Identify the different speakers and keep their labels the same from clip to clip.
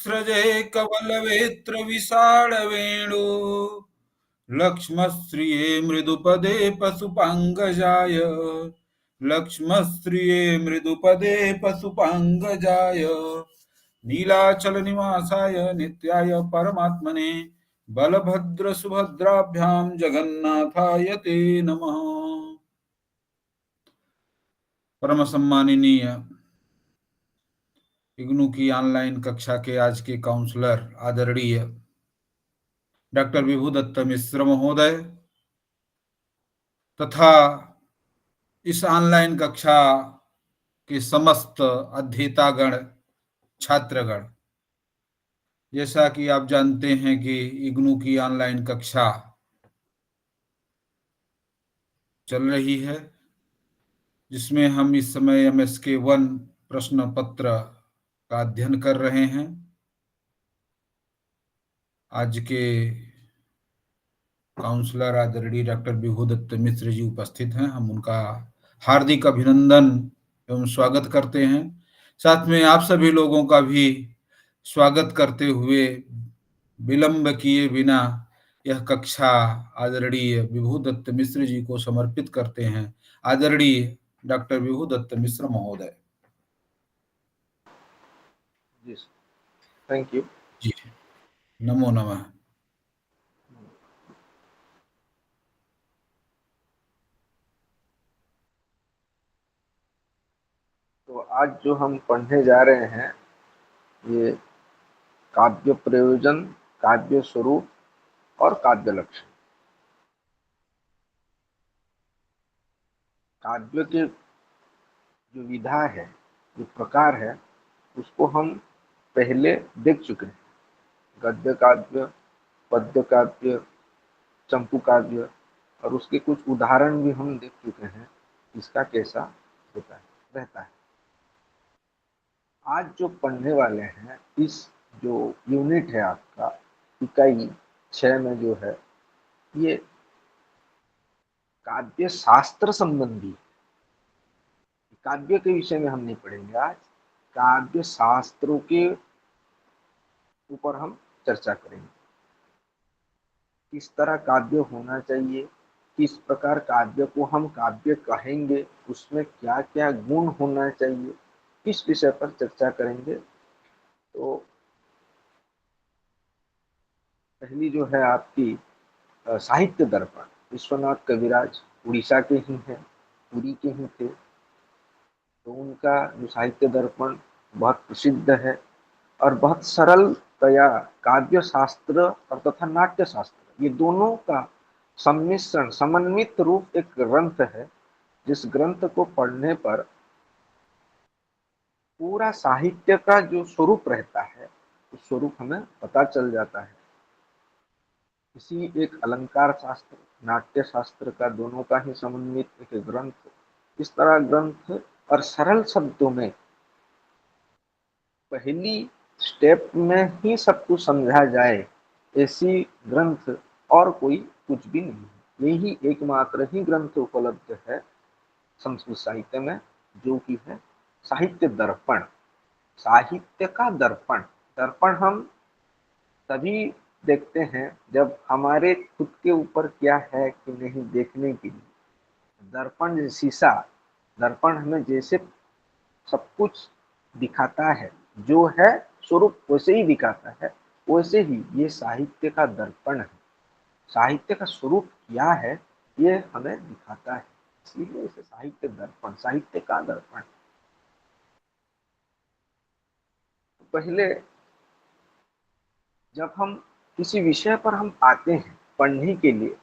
Speaker 1: सृजे कवलवेत्र विशालवेणु लक्ष्मश्रिये मृदुपदे पशुपाङ्गजाय लक्ष्मश्रिये मृदुपदे पशुपाङ्गजाय नीलाचलनिवासाय नित्याय परमात्मने बलभद्र सुभद्राभ्यां जगन्नाथाय ते नमः। परम सम्माननीय इग्नू की ऑनलाइन कक्षा के आज के काउंसलर आदरणीय डॉक्टर विभुदत्त मिश्र महोदय तथा इस ऑनलाइन कक्षा के समस्त अध्येतागण छात्रगण, जैसा कि आप जानते हैं कि इग्नू की ऑनलाइन कक्षा चल रही है, जिसमें हम इस समय MSK1 प्रश्न पत्र का अध्ययन कर रहे हैं। आज के काउंसलर आदरणीय डॉक्टर विभुदत्त मिश्र जी उपस्थित हैं। हम उनका हार्दिक अभिनंदन एवं स्वागत करते हैं। साथ में आप सभी लोगों का भी स्वागत करते हुए विलंब किए बिना यह कक्षा आदरणीय विभुदत्त मिश्र जी को समर्पित करते हैं। आदरणीय डॉक्टर विभुदत्त मिश्र महोदय।
Speaker 2: जी थैंक यू।
Speaker 1: जी नमो नमः।
Speaker 2: तो आज जो हम पढ़ने जा रहे हैं ये काव्य प्रयोजन, काव्य स्वरूप और काव्य लक्षण। काव्य के जो विधा है, जो प्रकार है, उसको हम पहले देख चुके हैं। गद्य काव्य, पद्य काव्य, चंपू काव्य, और उसके कुछ उदाहरण भी हम देख चुके हैं इसका कैसा होता है रहता है। आज जो पढ़ने वाले हैं, इस जो यूनिट है आपका इकाई 6 में जो है, ये काव्य शास्त्र संबंधी, काव्य के विषय में हम नहीं पढ़ेंगे। आज काव्य शास्त्रों के ऊपर हम चर्चा करेंगे। किस तरह काव्य होना चाहिए, किस प्रकार काव्य को हम काव्य कहेंगे, उसमें क्या क्या गुण होना चाहिए, इस विषय पर चर्चा करेंगे। तो पहली जो है आपकी साहित्य दर्पण, विश्वनाथ कविराज उड़ीसा के ही हैं, पुरी के ही थे। तो उनका जो साहित्य दर्पण बहुत प्रसिद्ध है और बहुत सरलतया काव्य शास्त्र और तथा नाट्य शास्त्र, ये दोनों का सम्मिश्रण, समन्वित रूप एक ग्रंथ है, जिस ग्रंथ को पढ़ने पर पूरा साहित्य का जो स्वरूप रहता है, उस स्वरूप हमें पता चल जाता है। इसी एक अलंकार शास्त्र, नाट्य शास्त्र का दोनों का ही समन्वित एक ग्रंथ, इस तरह ग्रंथ और सरल शब्दों में पहली स्टेप में ही सब कुछ समझा जाए, ऐसी ग्रंथ और कोई कुछ भी नहीं है। यही एकमात्र ही ग्रंथ उपलब्ध है संस्कृत साहित्य में, जो कि है साहित्य दर्पण, साहित्य का दर्पण। दर्पण हम तभी देखते हैं जब हमारे खुद के ऊपर क्या है कि नहीं देखने के लिए। दर्पण शीशा, दर्पण हमें जैसे सब कुछ दिखाता है, जो है स्वरूप वैसे ही दिखाता है, वैसे ही ये साहित्य का दर्पण है। साहित्य का स्वरूप क्या है ये हमें दिखाता है, इसलिए इसे साहित्य दर्पण, साहित्य का दर्पण। पहले जब हम किसी विषय पर हम आते हैं पढ़ने के लिए,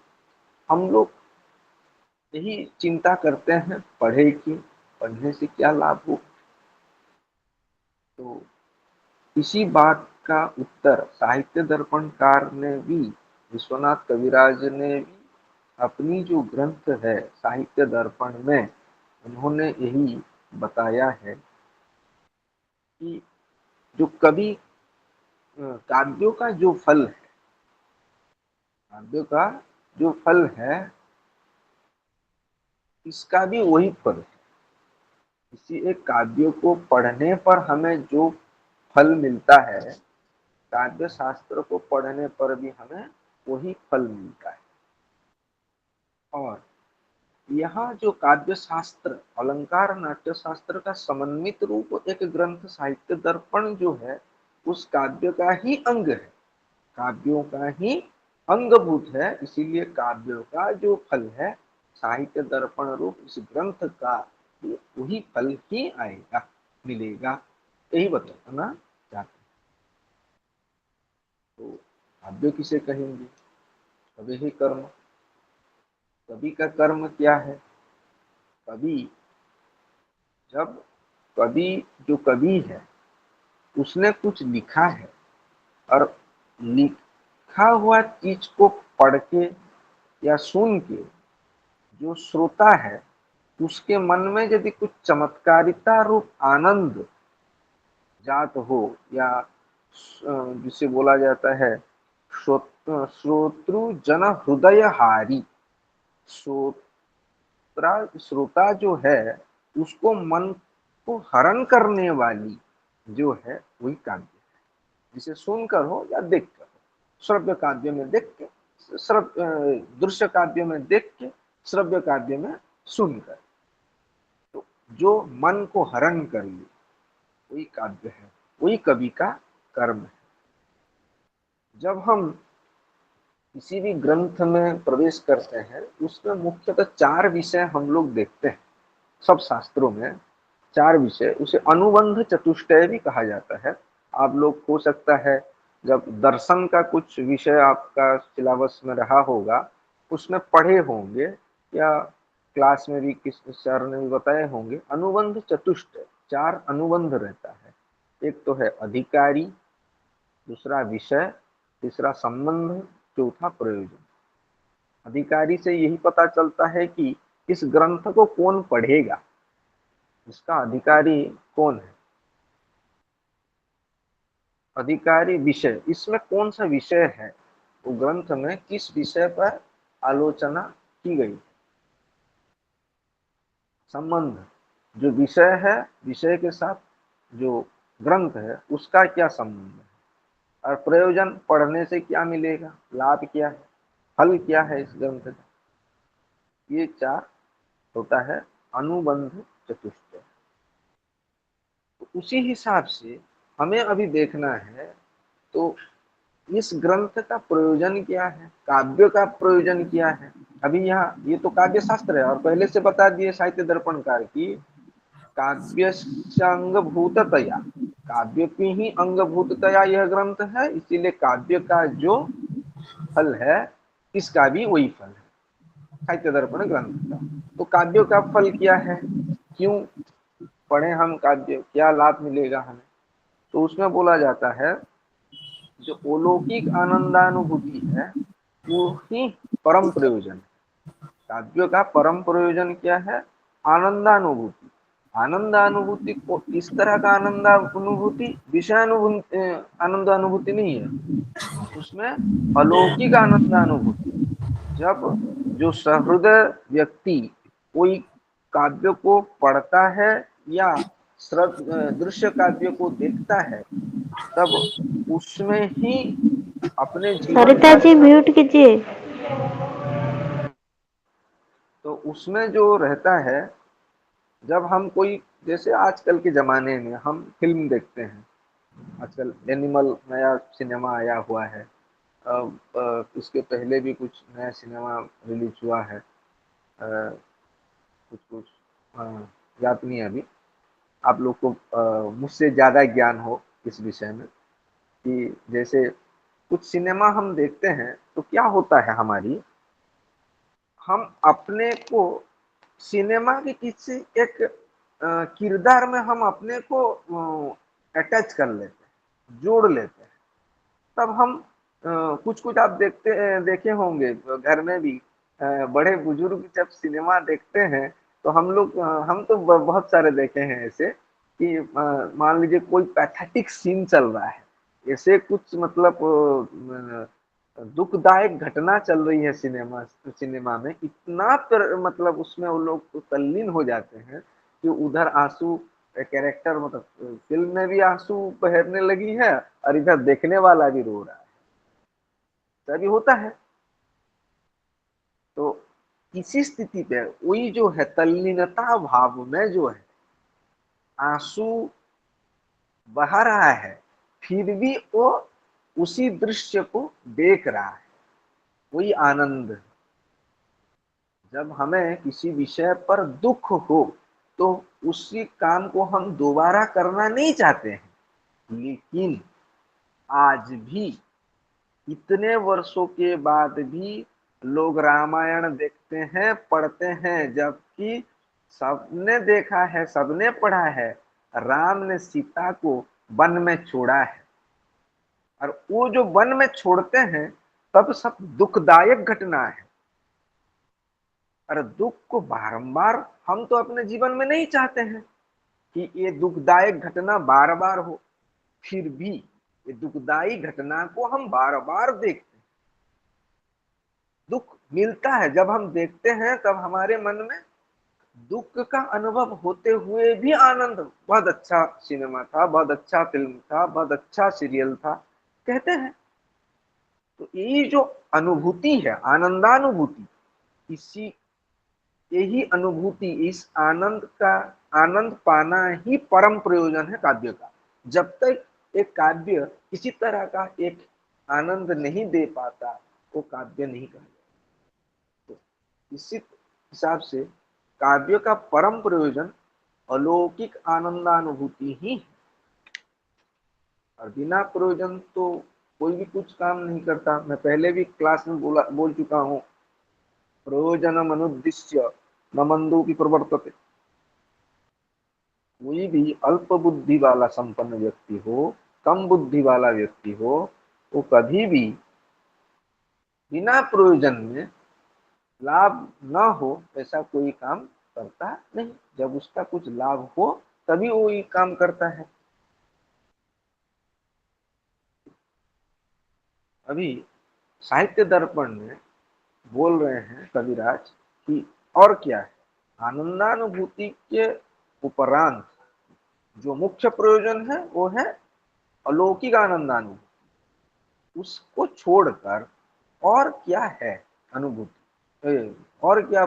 Speaker 2: हम लोग यही चिंता करते हैं पढ़े कि पढ़ने से क्या लाभ हो। तो इसी बात का उत्तर साहित्य दर्पणकार ने भी, विश्वनाथ कविराज ने भी अपनी जो ग्रंथ है साहित्य दर्पण में, उन्होंने यही बताया है कि जो कवि काव्यों का जो फल है, काव्यों का जो फल है, इसका भी वही फल है। किसी एक काव्य को पढ़ने पर हमें जो फल मिलता है, काव्य शास्त्र को पढ़ने पर भी हमें वही फल मिलता है। और यहाँ जो काव्य शास्त्र, अलंकार नाट्य शास्त्र का समन्वित रूप एक ग्रंथ साहित्य दर्पण जो है, उस काव्य का ही अंग है, काव्यों का ही अंगभूत है। इसीलिए काव्यों का जो फल है साहित्य दर्पण रूप इस ग्रंथ का, वही फल ही आएगा, मिलेगा, यही बताना चाहते हैं। तो काव्य किसे कहेंगे? कवि ही कर्म। कवि का कर्म क्या है? कवि, जब कवि, जो कवि है उसने कुछ लिखा है, और लिखा हुआ चीज को पढ़ के या सुन के जो श्रोता है उसके मन में यदि कुछ चमत्कारिता रूप आनंद जात हो, या जिसे बोला जाता है श्रोतृ जन हृदय हारी, श्रोता जो है उसको मन को हरण करने वाली जो है वही काव्य है, जिसे सुनकर हो या देख कर हो। श्रव्य काव्य में देख के, दृश्य काव्य में देख के, श्रव्य काव्य में सुनकर, तो जो मन को हरण कर ले वही काव्य है, वही कवि का कर्म है। जब हम किसी भी ग्रंथ में प्रवेश करते हैं उसमें मुख्यतः 4 विषय हम लोग देखते हैं। सब शास्त्रों में 4 विषय, उसे अनुबंध चतुष्टय भी कहा जाता है। आप लोग हो सकता है जब दर्शन का कुछ विषय आपका सिलेबस में रहा होगा उसमें पढ़े होंगे, या क्लास में भी किस सर ने भी बताए होंगे, अनुबंध चतुष्टय 4 अनुबंध रहता है। एक तो है अधिकारी, दूसरा विषय, तीसरा संबंध, चौथा प्रयोजन। अधिकारी से यही पता चलता है कि इस ग्रंथ को कौन पढ़ेगा, इसका अधिकारी कौन है। अधिकारी विषय, इसमें कौन सा विषय है, वो ग्रंथ में किस विषय पर आलोचना की गई। संबंध, जो विषय है, विषय के साथ जो ग्रंथ है उसका क्या संबंध है। और प्रयोजन, पढ़ने से क्या मिलेगा, लाभ क्या है, फल क्या है इस ग्रंथ का। ये 4 होता है अनुबंध चतुष्टय। तो उसी हिसाब से हमें अभी देखना है, तो इस ग्रंथ का प्रयोजन क्या है, काव्य का प्रयोजन क्या है। अभी यहाँ ये तो काव्य शास्त्र है, और पहले से बता दिए साहित्य दर्पणकार की काव्य अंगभूततया, काव्य की ही अंगभूततया यह ग्रंथ है, इसीलिए काव्य का जो फल है इसका भी वही फल है साहित्य दर्पण ग्रंथ का। तो काव्य का फल क्या है, क्यों पढ़े हम काव्य, क्या लाभ मिलेगा हमें। तो उसमें बोला जाता है जो अलौकिक आनंदानुभूति है वो ही परम प्रयोजन है। काव्य का परम प्रयोजन क्या है, आनंदानुभूति। आनंदानुभूति को इस तरह का आनंदानुभूति विषयानुभूति, आनंदानुभूति नहीं है, उसमें अलौकिक आनंदानुभूति। जब जो सहृदय व्यक्ति कोई काव्य को पढ़ता है या दृश्य काव्य को देखता है, तब उसमें ही अपने जीवन
Speaker 3: सरिता
Speaker 2: का
Speaker 3: जी म्यूट कीजिए।
Speaker 2: तो उसमें जो रहता है, जब हम कोई, जैसे आजकल के जमाने में हम फिल्म देखते हैं, आजकल एनिमल नया सिनेमा आया हुआ है, इसके पहले भी कुछ नया सिनेमा रिलीज हुआ है, कुछ कुछ याद नहीं है अभी। आप लोग को मुझसे ज़्यादा ज्ञान हो इस विषय में, कि जैसे कुछ सिनेमा हम देखते हैं तो क्या होता है, हमारी, हम अपने को सिनेमा के किसी एक किरदार में हम अपने को अटैच कर लेते हैं, जोड़ लेते हैं। तब हम कुछ कुछ आप देखे होंगे घर में भी, बड़े बुजुर्ग जब सिनेमा देखते हैं तो हम लोग, हम तो बहुत सारे देखे हैं ऐसे, कि मान लीजिए कोई पैथेटिक सीन चल रहा है, ऐसे कुछ मतलब दुखदायक घटना चल रही है सिनेमा में, इतना मतलब उसमें वो लोग तल्लीन हो जाते हैं कि उधर आंसू कैरेक्टर मतलब फिल्म में भी आंसू बहरने लगी है और इधर देखने वाला भी रो रहा है, तभी होता है। तो इसी स्थिति पे वही जो है तल्लीनता भाव में जो है आंसू बहा रहा है, फिर भी वो उसी दृश्य को देख रहा है, वही आनंद। जब हमें किसी विषय पर दुख हो तो उसी काम को हम दोबारा करना नहीं चाहते हैं, लेकिन आज भी इतने वर्षों के बाद भी लोग रामायण देखते हैं, पढ़ते हैं, जबकि सबने देखा है, सबने पढ़ा है, राम ने सीता को वन में छोड़ा है। और वो जो वन में छोड़ते हैं तब सब दुखदायक घटना है। और दुख को बारंबार हम तो अपने जीवन में नहीं चाहते हैं कि ये दुखदायक घटना बार बार हो, फिर भी ये दुखदायी घटना को हम बार बार देखते हैं। दुख मिलता है, जब हम देखते हैं तब हमारे मन में दुख का अनुभव होते हुए भी आनंद, बहुत अच्छा सिनेमा था, बहुत अच्छा फिल्म था, बहुत अच्छा सीरियल था कहते हैं। तो यही जो अनुभूति है, आनंदानुभूति, इसी यही अनुभूति, इस आनंद का आनंद पाना ही परम प्रयोजन है काव्य का। जब तक एक काव्य किसी तरह का एक आनंद नहीं दे पाता वो काव्य नहीं कहा जाता। तो इसी हिसाब से काव्य का परम प्रयोजन अलौकिक आनंदानुभूति ही है, और बिना प्रयोजन तो कोई भी कुछ काम नहीं करता। मैं पहले भी क्लास में बोल चुका हूँ, प्रयोजनम अनुद्दिश्य न मंदोपि प्रवर्तते। कोई भी अल्प बुद्धि वाला संपन्न व्यक्ति हो, कम बुद्धि वाला व्यक्ति हो, वो कभी भी बिना प्रयोजन में, लाभ न हो ऐसा कोई काम करता नहीं। जब उसका कुछ लाभ हो तभी वो ये काम करता है। अभी साहित्य दर्पण में बोल रहे हैं कविराज कि और क्या है, आनंदानुभूति के उपरांत जो मुख्य प्रयोजन है वो है अलौकिक आनंदानुभूति। उसको छोड़कर और क्या है अनुभूति, और क्या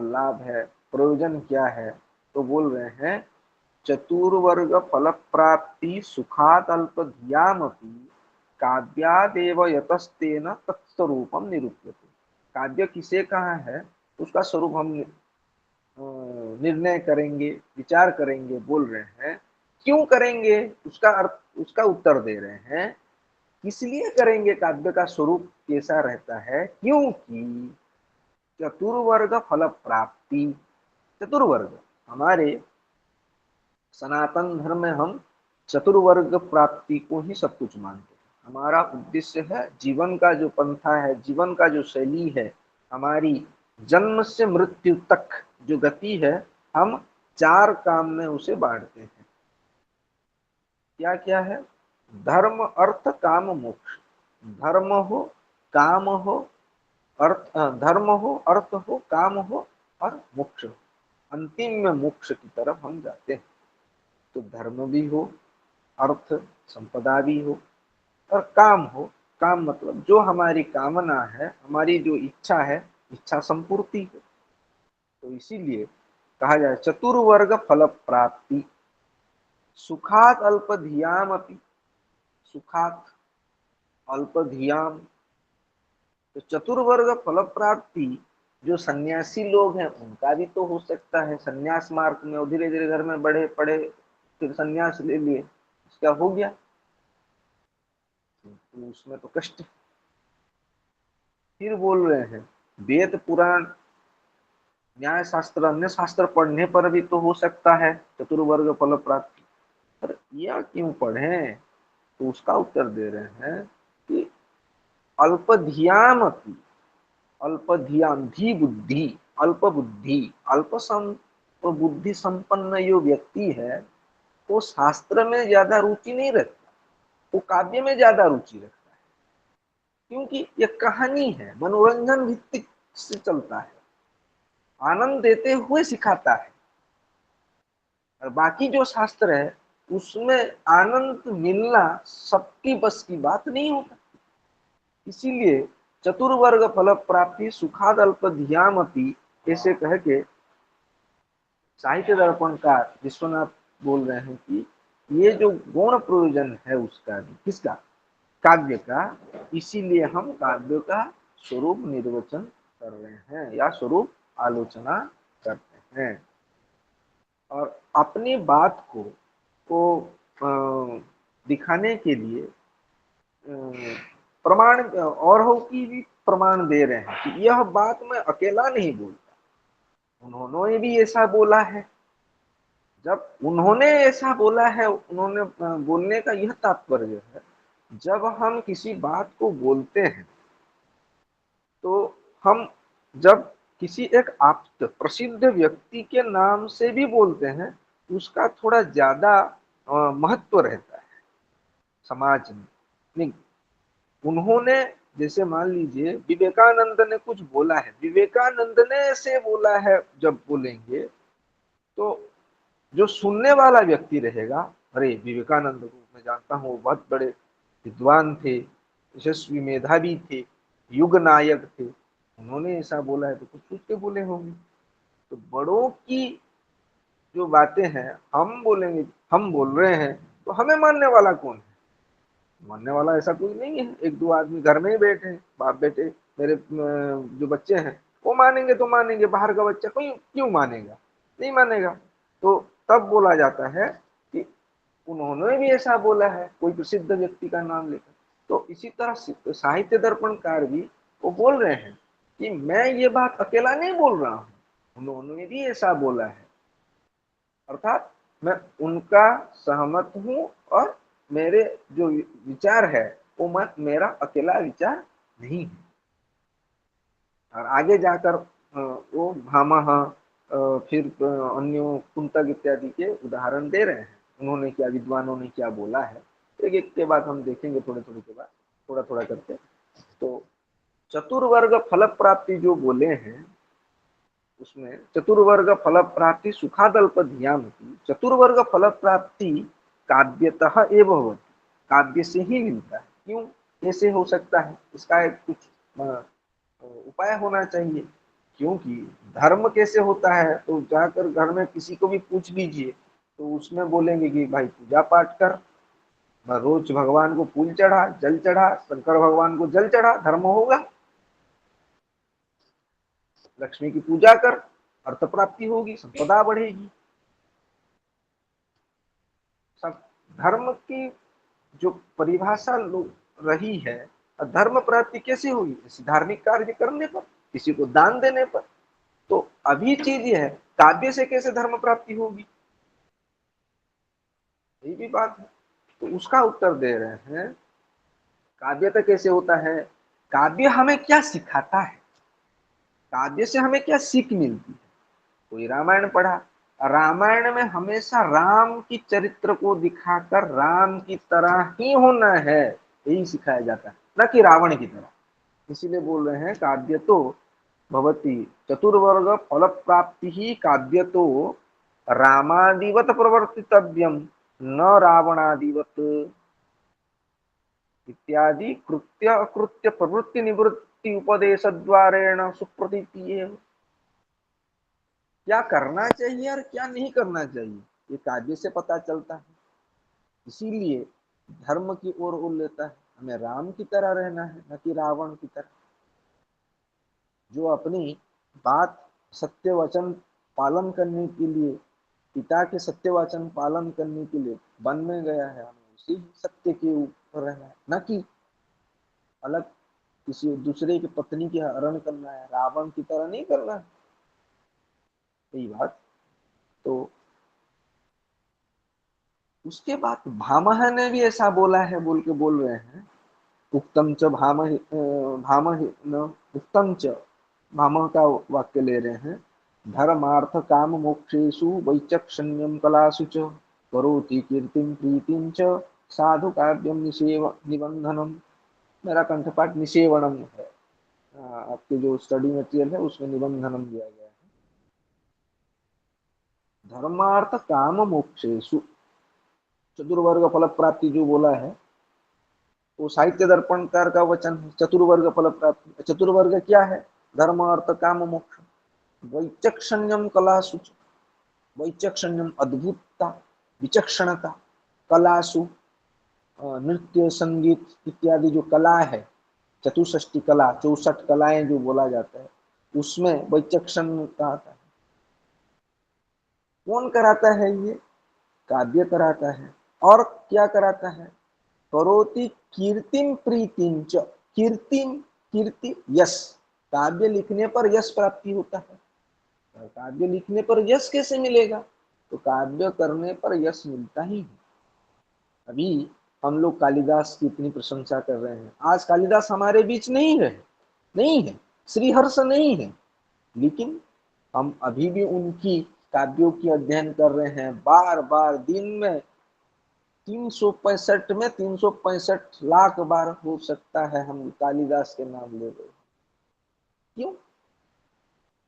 Speaker 2: लाभ है, प्रयोजन क्या है? तो बोल रहे हैं चतुर्वर्ग फल प्राप्ति सुखात अल्पधियामपि काव्यादेव यतस्तेन तत्स्वरूपम निरूप्यते। काव्य किसे कहा है उसका स्वरूप हम निर्णय करेंगे, विचार करेंगे। बोल रहे हैं क्यों करेंगे, उसका अर्थ, उसका उत्तर दे रहे हैं इसलिए करेंगे। काव्य का स्वरूप कैसा रहता है, क्योंकि चतुर्वर्ग फल प्राप्ति, चतुर्वर्ग हमारे सनातन धर्म में हम चतुर्वर्ग प्राप्ति को ही सब कुछ मानते हैं। हमारा उद्देश्य है जीवन का जो पंथा है, जीवन का जो शैली है, हमारी जन्म से मृत्यु तक जो गति है, हम चार काम में उसे बांटते हैं। क्या क्या है? धर्म अर्थ काम मोक्ष। धर्म हो, काम हो, अर्थ, धर्म हो, अर्थ हो, काम हो और मोक्ष हो। अंतिम में मोक्ष की तरफ हम जाते हैं। तो धर्म भी हो, अर्थ संपदा भी हो और काम हो। काम मतलब जो हमारी कामना है, हमारी जो इच्छा है, इच्छा संपूर्ति हो। तो इसीलिए कहा जाए चतुर्वर्ग फल प्राप्ति सुखात अल्पधियाम अपि। सुखात अल्पधियाम, तो चतुर्वर्ग फल प्राप्ति जो सन्यासी लोग हैं उनका भी तो हो सकता है। सन्यास मार्ग में धीरे धीरे घर में बढ़े पढ़े, फिर सन्यास ले लिए, क्या हो गया, तो उसमें तो कष्ट। फिर बोल रहे हैं वेद पुराण न्याय शास्त्र अन्य शास्त्र पढ़ने पर भी तो हो सकता है चतुर्वर्ग फल प्राप्ति। पर यह क्यों पढ़ें? तो उसका उत्तर दे रहे हैं कि अल्पधियामपि, अल्पधियाम धी बुद्धि, अल्प बुद्धि, बुद्धि संपन्न जो व्यक्ति है वो शास्त्र में ज्यादा रुचि नहीं रखता, वो काव्य में ज्यादा रुचि रखता है। क्योंकि ये कहानी है, मनोरंजन भित्तिक से चलता है, आनंद देते हुए सिखाता है। और बाकी जो शास्त्र है उसमें आनंद मिलना सबकी बस की बात नहीं होता। इसीलिए चतुर्वर्ग फल प्राप्ति सुखाद अल्प धियामपि ऐसे कह के साहित्य दर्पण का विश्वनाथ बोल रहे हैं कि ये जो गौण प्रयोजन है उसका भी, किसका, काव्य का, इसीलिए हम काव्य का स्वरूप निर्वचन कर रहे हैं या स्वरूप आलोचना करते हैं। और अपनी बात को दिखाने के लिए प्रमाण और हो की भी प्रमाण दे रहे हैं कि यह बात मैं अकेला नहीं बोलता, उन्होंने भी ऐसा बोला है। जब उन्होंने ऐसा बोला है, उन्होंने बोलने का यह तात्पर्य है, जब हम किसी बात को बोलते हैं तो हम जब किसी एक आप्त प्रसिद्ध व्यक्ति के नाम से भी बोलते हैं, उसका थोड़ा ज्यादा महत्व रहता है समाज में। नहीं, उन्होंने जैसे मान लीजिए विवेकानंद ने कुछ बोला है, विवेकानंद ने ऐसे बोला है, जब बोलेंगे तो जो सुनने वाला व्यक्ति रहेगा, अरे विवेकानंद को मैं जानता हूँ, वो बहुत बड़े विद्वान थे, यशस्वी मेधावी थे, युग नायक थे, उन्होंने ऐसा बोला है तो कुछ सोच के बोले होंगे। तो बड़ों की जो बातें हैं हम बोलेंगे, हम बोल रहे हैं, तो हमें मानने वाला कौन है? मानने वाला ऐसा कोई नहीं है। एक दो आदमी घर में ही बैठे हैं, बाप बेटे, मेरे जो बच्चे हैं वो मानेंगे तो मानेंगे, बाहर का बच्चा कोई क्यों मानेगा? नहीं मानेगा। तो तब बोला जाता है कि उन्होंने भी ऐसा बोला है, कोई प्रसिद्ध व्यक्ति का नाम लेकर। तो इसी तरह साहित्य दर्पणकार भी वो बोल रहे हैं कि मैं ये बात अकेला नहीं बोल रहा हूँ, उन्होंने भी ऐसा बोला है, अर्थात मैं उनका सहमत हूँ, और मेरे जो विचार है वो मत मेरा अकेला विचार नहीं है। और आगे जाकर वो भामह, फिर अन्यों कुंतक इत्यादि के उदाहरण दे रहे हैं, उन्होंने क्या, विद्वानों ने क्या बोला है। एक एक के बाद हम देखेंगे, थोड़े थोड़े के बाद, थोड़ा थोड़ा करके। तो चतुर्वर्ग फल प्राप्ति जो बोले हैं, उसमें चतुर्वर्ग फल प्राप्ति सुखादल्प धियाम, चतुर्वर्ग फल प्राप्ति काव्यतः एव होती, काव्य से ही मिलता है। क्यों ऐसे हो सकता है? इसका एक कुछ उपाय होना चाहिए। क्योंकि धर्म कैसे होता है, तो जाकर घर में किसी को भी पूछ लीजिए तो उसमें बोलेंगे कि भाई पूजा पाठ कर, रोज भगवान को फूल चढ़ा, जल चढ़ा, शंकर भगवान को जल चढ़ा, धर्म होगा। लक्ष्मी की पूजा कर, अर्थ प्राप्ति होगी, संपदा बढ़ेगी। सब धर्म की जो परिभाषा रही है, धर्म प्राप्ति कैसे होगी? किसी धार्मिक कार्य करने पर, किसी को दान देने पर। तो अभी चीज ये है, काव्य से कैसे धर्म प्राप्ति होगी? यही भी बात है। तो उसका उत्तर दे रहे हैं, काव्य तो कैसे होता है, काव्य हमें क्या सिखाता है, काव्य से हमें क्या सीख मिलती है। कोई रामायण पढ़ा, रामायण में हमेशा राम की चरित्र को दिखाकर राम की तरह ही होना है, यही सिखाया जाता है, न कि रावण की तरह। इसीलिए बोल रहे हैं काव्य तो भवती चतुर्वर्ग फल प्राप्ति ही काव्य तो रामादिवत प्रवर्तितव्यम न रावणादिवत इत्यादि कृत्य अकृत्य प्रवृत्ति निवृत्ति उपदेश द्वारेण सुप्रतीति। क्या करना चाहिए और क्या नहीं करना चाहिए, ये काव्य से पता चलता है। इसीलिए धर्म की ओर उड़ लेता है, हमें राम की तरह रहना है, न कि रावण की तरह, जो अपनी बात सत्य वचन पालन करने के लिए, पिता के सत्य वचन पालन करने के लिए वन में गया है, हमें उसी सत्य के ऊपर रहना है, न कि अलग किसी दूसरे की पत्नी के हरण करना है, रावण की तरह नहीं करना है। यही बात। तो उसके बाद भामह ने भी ऐसा बोला है, बोल के बोल रहे हैं, उक्तम च भामह, भामह न उक्तम च, भामह का वाक्य ले रहे हैं, धर्मार्थ काम मोक्षेषु वैचक्षण्यम कलासु च करोति कीर्तिम प्रीतिम च साधु काव्यम निषेव निबंधनम। मेरा कंठपाठ निषेवणम है, आपके जो स्टडी मटेरियल है उसमें निबंधनम दिया गया है। धर्मार्थ काम मोक्षेषु, चतुर्वर्ग फल प्राप्ति जो बोला है वो साहित्य दर्पणकार का वचन है। चतुर्वर्ग फल प्राप्ति, चतुर्वर्ग क्या है? धर्म अर्थ काम मोक्ष। वैचक संयम कलासु, वैचक संयम अद्भुतता, विचक्षणता, कलासु नृत्य संगीत इत्यादि जो कला है, चतुष्टी कला, 64 कलाएं जो बोला जाता है, उसमें वैचक्षणता आता है। कौन कराता है ये? काव्य कराता है। और क्या कराता है? करोति कीर्तिम प्रीतिम च, कीर्तिम, कीर्ति यश, काव्य लिखने पर यश प्राप्ति होता है। काव्य लिखने पर यश कैसे मिलेगा? तो काव्य करने पर यश मिलता ही है। अभी हम लोग कालिदास की इतनी प्रशंसा कर रहे हैं, आज कालिदास हमारे बीच नहीं है, नहीं है, श्रीहर्ष नहीं है, लेकिन हम अभी भी उनकी काव्यों की अध्ययन कर रहे हैं। बार बार दिन में 365 में 365 लाख बार हो सकता है हम कालिदास के नाम ले रहे हैं। क्यों?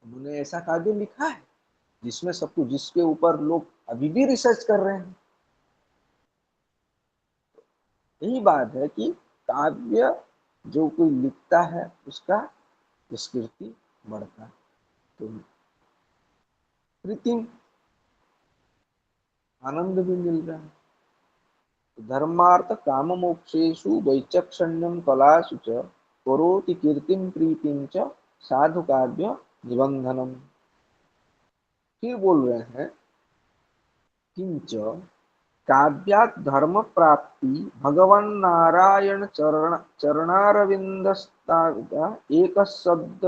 Speaker 2: उन्होंने ऐसा काव्य लिखा है जिसमें सब कुछ, जिसके ऊपर लोग अभी भी रिसर्च कर रहे हैं। यही बात है कि काव्य जो कोई लिखता है उसका विस्कृति बढ़ता है। तो कृत्रिम आनंद भी मिल रहा है। धर्मार्थ काम मोक्षेषु वैचक्षण्यम कलासु च करोति कीर्तिम प्रीतिम च साधु काव्य निबंधनम। फिर बोल रहे हैं किंच काव्यात् धर्म प्राप्ति भगवान नारायण चरणारविंदस्तागा एक शब्द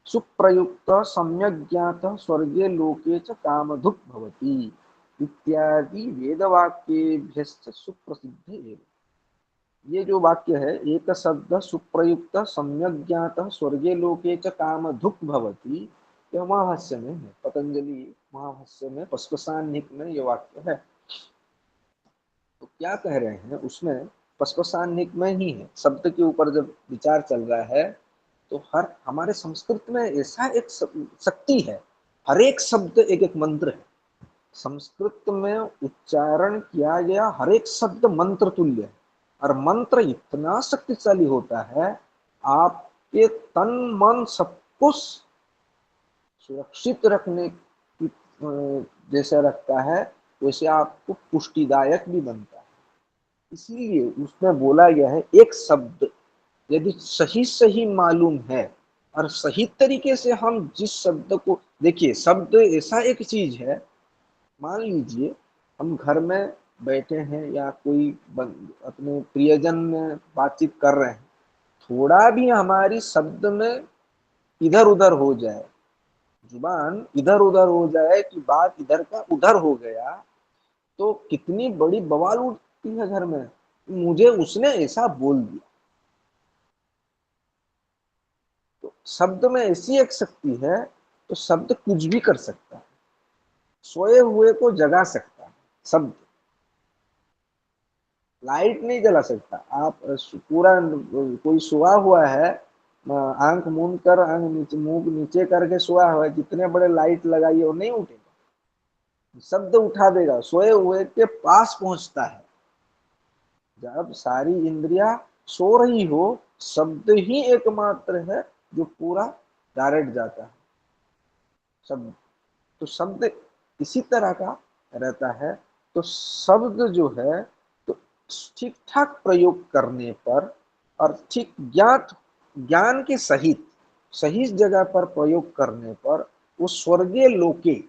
Speaker 2: सुप्रयुक्त सम्यक ज्ञात स्वर्गे लोके च कामधुक् भवति इत्यादि वेदवाक्येभ्यश्च सुप्रसिद्ध एव। ये जो वाक्य है, एक शब्द सुप्रयुक्त सम्यक ज्ञात स्वर्गे लोके च कामधुक् भवति, यह महाभाष्य में है, पतंजलि महाभाष्य में पस्पशान्निक में ये वाक्य है। तो क्या कह रहे हैं उसमें? पस्पशान्निक में ही है, शब्द के ऊपर जब विचार चल रहा है तो हर हमारे संस्कृत में ऐसा एक शक्ति है, हर एक शब्द एक एक मंत्र है। संस्कृत में उच्चारण किया गया हर एक शब्द मंत्र तुल्य है, और मंत्र इतना शक्तिशाली होता है, आपके तन मन सब कुछ सुरक्षित रखने की जैसे रखता है, वैसे आपको पुष्टिदायक भी बनता है। इसलिए उसमें बोला गया है एक शब्द यदि सही सही मालूम है और सही तरीके से हम जिस शब्द को, देखिए शब्द ऐसा एक चीज है, मान लीजिए हम घर में बैठे हैं या कोई अपने प्रियजन में बातचीत कर रहे हैं, थोड़ा भी हमारी शब्द में इधर उधर हो जाए, जुबान इधर उधर हो जाए कि बात इधर का उधर हो गया, तो कितनी बड़ी बवाल उठती है घर में, मुझे उसने ऐसा बोल दिया। तो शब्द में ऐसी एक शक्ति है, तो शब्द कुछ भी कर सकता है, सोए हुए को जगा सकता है शब्द। लाइट नहीं जला सकता। आप पूरा कोई सोया हुआ है, आंख मूंद कर आंख नीचे मुंह नीचे करके सोया हुआ है, जितने बड़े लाइट लगाइए वो नहीं उठेगा, शब्द उठा देगा, सोए हुए के पास पहुंचता है। जब सारी इंद्रियां सो रही हो, शब्द ही एकमात्र है जो पूरा डायरेक्ट जाता है शब्द। तो शब्द इसी तरह का रहता है। तो शब्द जो है, तो ठीक ठाक प्रयोग करने पर और ठीक ज्ञान के सहित सही जगह पर प्रयोग करने पर वो स्वर्गीय लोके,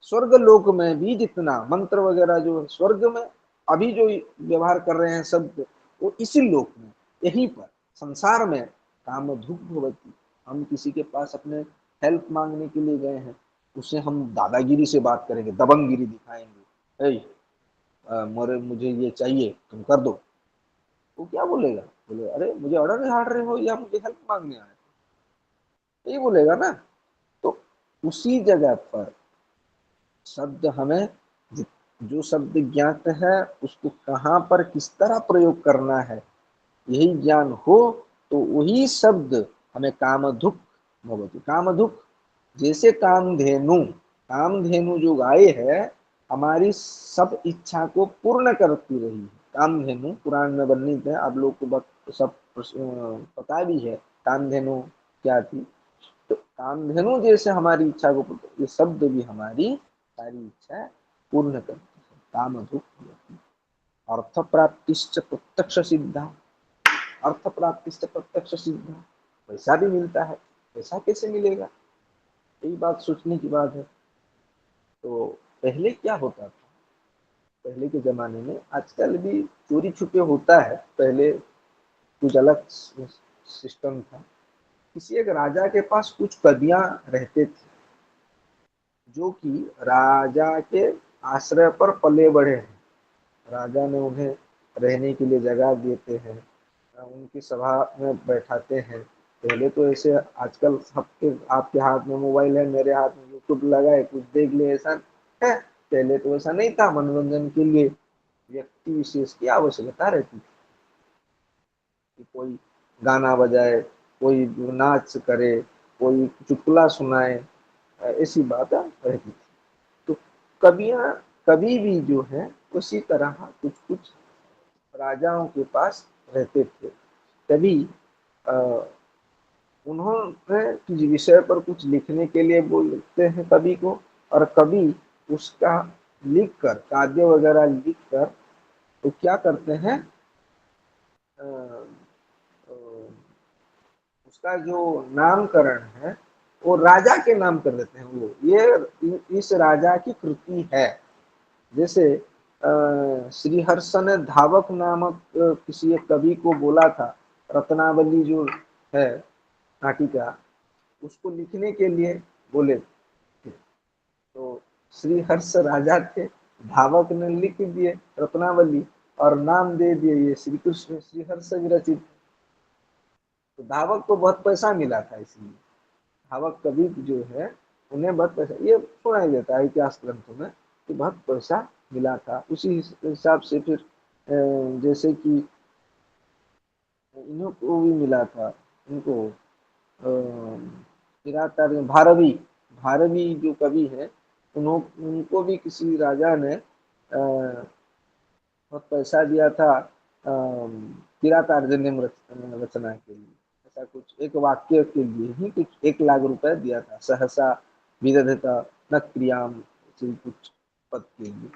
Speaker 2: स्वर्ग लोक में भी जितना मंत्र वगैरह जो स्वर्ग में अभी जो व्यवहार कर रहे हैं शब्द, वो इसी लोक में, यहीं पर संसार में कामधुक् भवति। हम किसी के पास अपने हेल्प मांगने के लिए गए हैं, उससे हम दादागिरी से बात करेंगे, दबंगगिरी दिखाएंगे, मुझे ये चाहिए तुम कर दो। वो क्या बोलेगा? बोले अरे मुझे ऑर्डर हार रहे हो या मुझे हेल्प मांगने आए, यही बोलेगा ना। तो उसी जगह पर शब्द हमें, जो शब्द ज्ञात है उसको कहाँ पर किस तरह प्रयोग करना है, यही ज्ञान हो तो वही शब्द हमें कामधुक् भवति। कामधुक् जैसे कामधेनु, कामधेनु जो गाय है हमारी सब इच्छा को पूर्ण करती रही। कामधेनु पुराण में वर्णित है, आप लोग को सब पता भी है कामधेनु क्या थी। तो कामधेनु जैसे हमारी इच्छा को, ये शब्द भी हमारी सारी इच्छा पूर्ण करती है। कामधुक अर्थ प्राप्तिश्च प्रत्यक्ष सिद्धा, अर्थ प्राप्तिश्च प्रत्यक्ष सिद्धा, पैसा भी मिलता है। पैसा कैसे मिलेगा, यही बात सोचने की बात है। तो पहले क्या होता था, पहले के जमाने में, आजकल भी चोरी छुपे होता है, पहले कुछ अलग सिस्टम था। किसी एक राजा के पास कुछ कदियां रहते थे जो कि राजा के आश्रय पर पले बढ़े हैं। राजा ने उन्हें रहने के लिए जगह देते हैं, उनकी सभा में बैठाते हैं। पहले तो ऐसे, आजकल सबके आपके हाथ में मोबाइल है, मेरे हाथ में यूट्यूब लगा है, कुछ देख ले, ऐसा है। पहले तो ऐसा नहीं था। मनोरंजन के लिए व्यक्ति विशेष की आवश्यकता रहती थी कि कोई गाना बजाए, कोई नाच करे, कोई चुटकुला सुनाए, ऐसी बात रहती थी। तो कवियां, कवि भी जो है उसी तरह कुछ कुछ राजाओं के पास रहते थे। कभी उन्होंने किसी विषय पर कुछ लिखने के लिए बोलते हैं कवि को, और कवि उसका लिख कर, काव्य वगैरह लिख कर, तो क्या करते हैं, अ, अ, उसका जो नामकरण है वो राजा के नाम कर देते हैं। वो ये इस राजा की कृति है। जैसे श्रीहर्ष ने धावक नामक किसी एक कवि को बोला था, रत्नावली जो है नाटिका, उसको लिखने के लिए बोले थे। तो श्रीहर्ष राजा थे, धावक ने लिख दिए रत्नावली और नाम दे दिए ये श्री कृष्ण श्रीहर्ष विरचित। तो धावक को बहुत पैसा मिला था, इसलिए धावक कवि जो है उन्हें बहुत पैसा, ये सुनाई देता है इतिहास ग्रंथों में कि बहुत पैसा मिला था। उसी हिसाब से फिर जैसे कि इन्हों को भी मिला था, इनको किरातार्जुन में भारवी, भारवी जो कवि है, उनको भी किसी राजा ने बहुत पैसा दिया था किरातार्जुनीय रचना के लिए। ऐसा कुछ एक वाक्य के लिए ही कुछ 1 लाख रुपए दिया था, सहसा विदधता न क्रियाम, कुछ पद के लिए।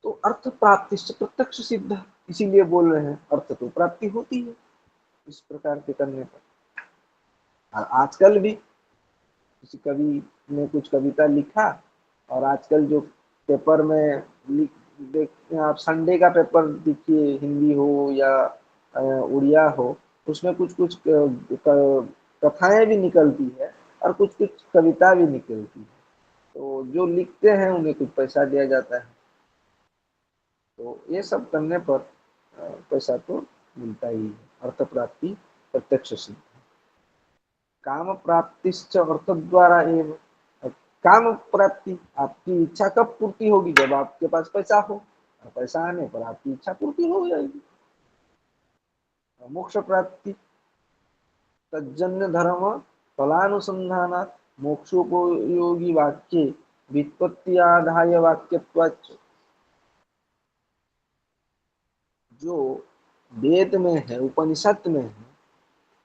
Speaker 2: तो अर्थ प्राप्ति से प्रत्यक्ष सिद्ध, इसीलिए बोल रहे हैं अर्थ तो प्राप्ति होती है इस प्रकार के करने पर। और आजकल भी किसी कवि ने कुछ कविता लिखा, और आजकल जो पेपर में देखते हैं आप, संडे का पेपर देखिए, हिंदी हो या उड़िया हो, उसमें कुछ कुछ कथाएं भी निकलती है और कुछ कुछ कविता भी निकलती है। तो जो लिखते हैं उन्हें कुछ पैसा दिया जाता है। तो ये सब करने पर पैसा तो मिलता ही है। अर्थ प्राप्ति प्रत्यक्ष सिद्ध। काम प्राप्तिश्च अर्थ द्वारा एवं, काम प्राप्ति आपकी इच्छा कब पूर्ति होगी, जब आपके पास पैसा हो, और पैसा आने पर आपकी इच्छा पूर्ति हो जाएगी। मोक्ष प्राप्ति तज्जन्य धर्म फलानुसंधानात् मोक्षोपयोगी वाक्य व्युत्पत्ति आधाय वाक्यत्वाच्च। जो वेद में है, उपनिषद में है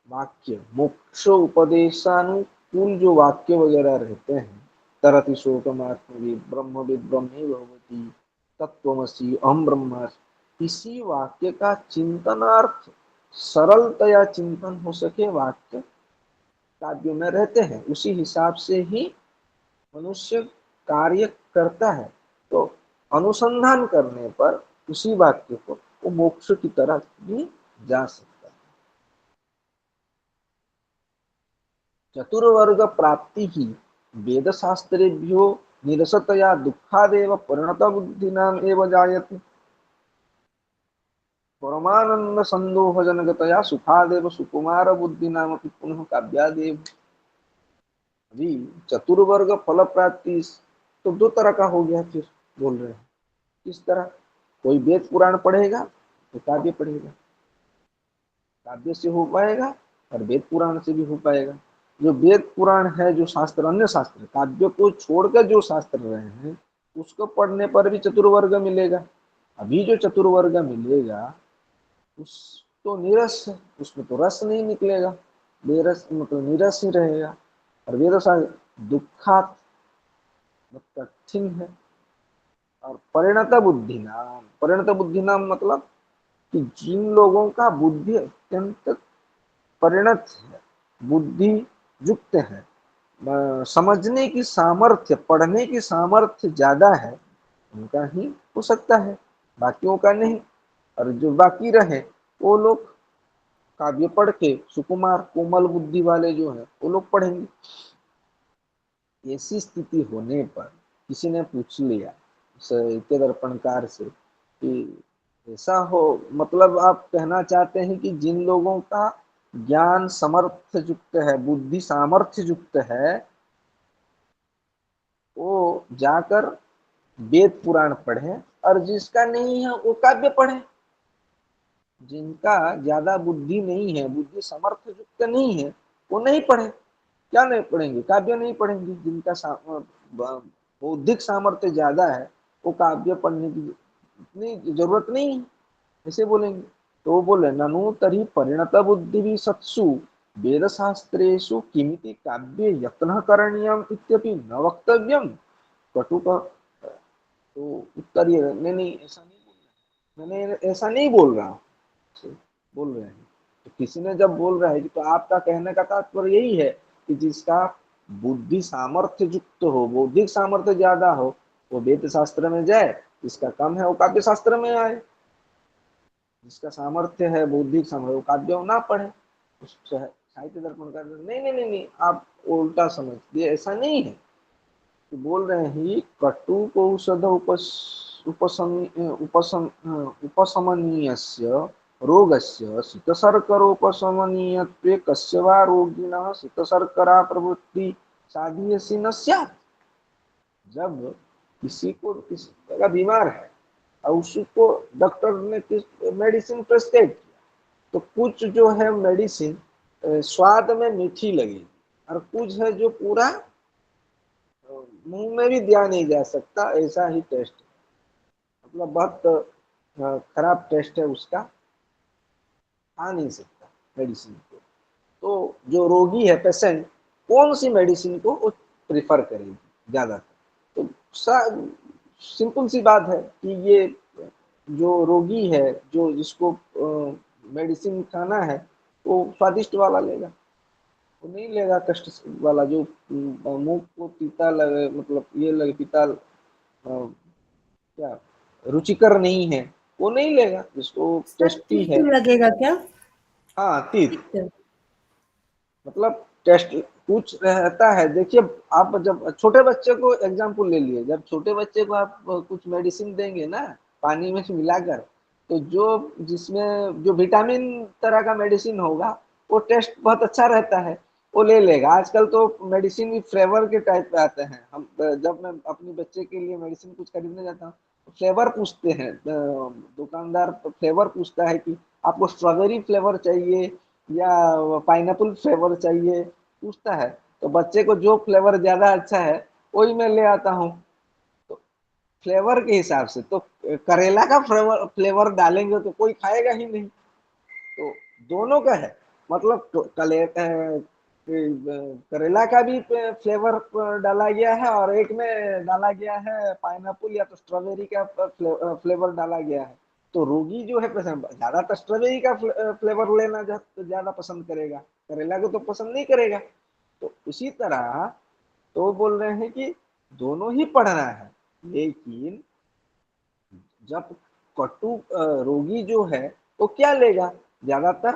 Speaker 2: वाक्य, मोक्ष उपदेशानुकूल जो वाक्य वगैरह रहते हैं, तरति शोकमात्मविद ब्रह्मविद ब्रह्मे भवति तत्त्वमसि अहम ब्रह्मास्मि, इसी वाक्य का चिंतनार्थ सरलतया चिंतन हो सके, वाक्य काव्य में रहते हैं, उसी हिसाब से ही मनुष्य कार्य करता है। तो अनुसंधान करने पर उसी वाक्य को वो मोक्ष की तरफ भी जा सकता है। चतुर्वर्ग प्राप्ति ही वेद शास्त्रेभ्यो निरसतया दुखादेव परिणत बुद्धिनाम एव जायते परमानंद संदोह जनकतया सुखादेव सुकुमार बुद्धिनाम पुनः काव्यादेव। अभी चतुर्वर्ग फल प्राप्ति तो 2 तरह का हो गया, फिर बोल रहे हैं किस तरह। कोई वेद पुराण पढ़ेगा तो काव्य पढ़ेगा, काव्य से हो पाएगा और वेद पुराण से भी हो पाएगा। जो वेद पुराण है, जो शास्त्र, अन्य शास्त्र, काव्य को छोड़कर जो शास्त्र रहे हैं, उसको पढ़ने पर भी चतुर्वर्ग मिलेगा। अभी जो चतुर्वर्ग मिलेगा उस तो नीरस है, उसमें तो रस नहीं निकलेगा, बेरस मतलब नीरस ही रहेगा। और वेद शास्त्र दुखात कठिन है। और परिणत बुद्धि नाम मतलब कि जिन लोगों का बुद्धि अत्यंत परिणत है, बुद्धि युक्त है, समझने की सामर्थ्य, पढ़ने की सामर्थ्य ज्यादा है, उनका ही हो सकता है, बाकियों का नहीं। और जो बाकी रहे वो लोग काव्य पढ़ के, सुकुमार कोमल बुद्धि वाले जो है वो लोग पढ़ेंगे। ऐसी स्थिति होने पर किसी ने पूछ लिया साहित्य दर्पणकार से कि ऐसा हो, मतलब आप कहना चाहते हैं कि जिन लोगों का ज्ञान समर्थ युक्त है, बुद्धि सामर्थ्य युक्त है, वो जाकर वेद पुराण पढ़े, और जिसका नहीं है वो काव्य पढ़े। जिनका ज्यादा बुद्धि नहीं है, बुद्धि समर्थ युक्त नहीं है, वो नहीं पढ़े। क्या नहीं पढ़ेंगे? काव्य नहीं पढ़ेंगे। जिनका बौद्धिक सामर्थ्य ज्यादा है, वो काव्य पढ़ने की इतनी जरूरत नहीं है, ऐसे बोलेंगे। तो वो बोले ननु तरी परिणत बुद्धि भी सत्सु वेद शास्त्रेषु किमिति काव्य यत्न करणीयम इत्यपि न वक्तव्यम कटुक। तो उत्तर ये, नहीं नहीं ऐसा नहीं बोल रहा, मैंने ऐसा नहीं बोल रहा हूँ, बोल रहे हैं। तो किसी ने जब बोल रहा है कि, तो आपका कहने का तात्पर्य यही है कि जिसका बुद्धि सामर्थ्य युक्त हो, बौद्धिक सामर्थ्य ज्यादा हो, वो वेद शास्त्र में जाए, जिसका कम है वो काव्य शास्त्र में आए। जिसका सामर्थ्य है, बौद्धिक सामर्थ्य, वो काव्य ना पढ़े। साहित्य दर्पण का नहीं नहीं नहीं नहीं, आप उल्टा समझ दिए, ऐसा नहीं है। तो बोल रहे हैं कटु औषध उपशमनीयस्य रोगस्य शीतशर्करोपशमनीयत्वे कस्य वा रोगिणः शीतशर्करा प्रवृत्ति साधयसि न स्यात्। जब किसी का बीमार है और उसको डॉक्टर ने मेडिसिन प्रेस्क्राइब किया, तो कुछ जो है मेडिसिन स्वाद में मीठी लगेगी, और कुछ है जो पूरा मुंह में भी दिया नहीं जा सकता, ऐसा ही टेस्ट है। मतलब बहुत खराब टेस्ट है उसका, खा नहीं सकता मेडिसिन को। तो जो रोगी है, पेशेंट, कौन सी मेडिसिन को वो प्रिफर करेगी ज्यादातर? तो सिंपल सी बात है कि ये जो रोगी है, जो जिसको मेडिसिन खाना है, वो स्वादिष्ट वाला लेगा, वो नहीं लेगा कष्ट वाला, जो मुंह को पीता लगे, मतलब ये लगे पीता, क्या रुचिकर नहीं है, वो नहीं लेगा। जिसको
Speaker 3: सर
Speaker 2: टेस्टी
Speaker 3: तीत
Speaker 2: है,
Speaker 3: लगेगा क्या?
Speaker 2: हाँ तीत,
Speaker 3: तीत।
Speaker 2: मतलब टेस्ट कुछ रहता है। देखिए, आप जब छोटे बच्चे को एग्जाम्पल ले लिए, जब छोटे बच्चे को आप कुछ मेडिसिन देंगे ना पानी में मिलाकर, तो जो जिसमें जो विटामिन तरह का मेडिसिन होगा, वो टेस्ट बहुत अच्छा रहता है, वो ले लेगा। आजकल तो मेडिसिन भी फ्लेवर के टाइप पे आते हैं। हम जब मैं अपने बच्चे के लिए मेडिसिन कुछ खरीदने जाता हूँ, फ्लेवर पूछते हैं, दुकानदार फ्लेवर पूछता है कि आपको स्ट्रॉबेरी फ्लेवर चाहिए या पाइनएप्पल फ्लेवर चाहिए, पूछता है। तो बच्चे को जो फ्लेवर ज्यादा अच्छा है वही मैं ले आता हूँ। तो फ्लेवर के हिसाब से तो करेला का फ्लेवर फ्लेवर डालेंगे तो कोई खाएगा ही नहीं। तो दोनों का है, मतलब तो करेला का भी फ्लेवर डाला गया है, और एक में डाला गया है पाइनएप्पल या तो स्ट्रॉबेरी का फ्लेवर डाला गया है। तो रोगी जो है पसंद ज्यादातर स्ट्रॉबेरी का फ्लेवर लेना ज्यादा पसंद करेगा, करेला को तो पसंद नहीं करेगा। तो उसी तरह तो बोल रहे हैं कि दोनों ही पढ़ना है, लेकिन जब कटु रोगी जो है वो क्या लेगा ज्यादातर,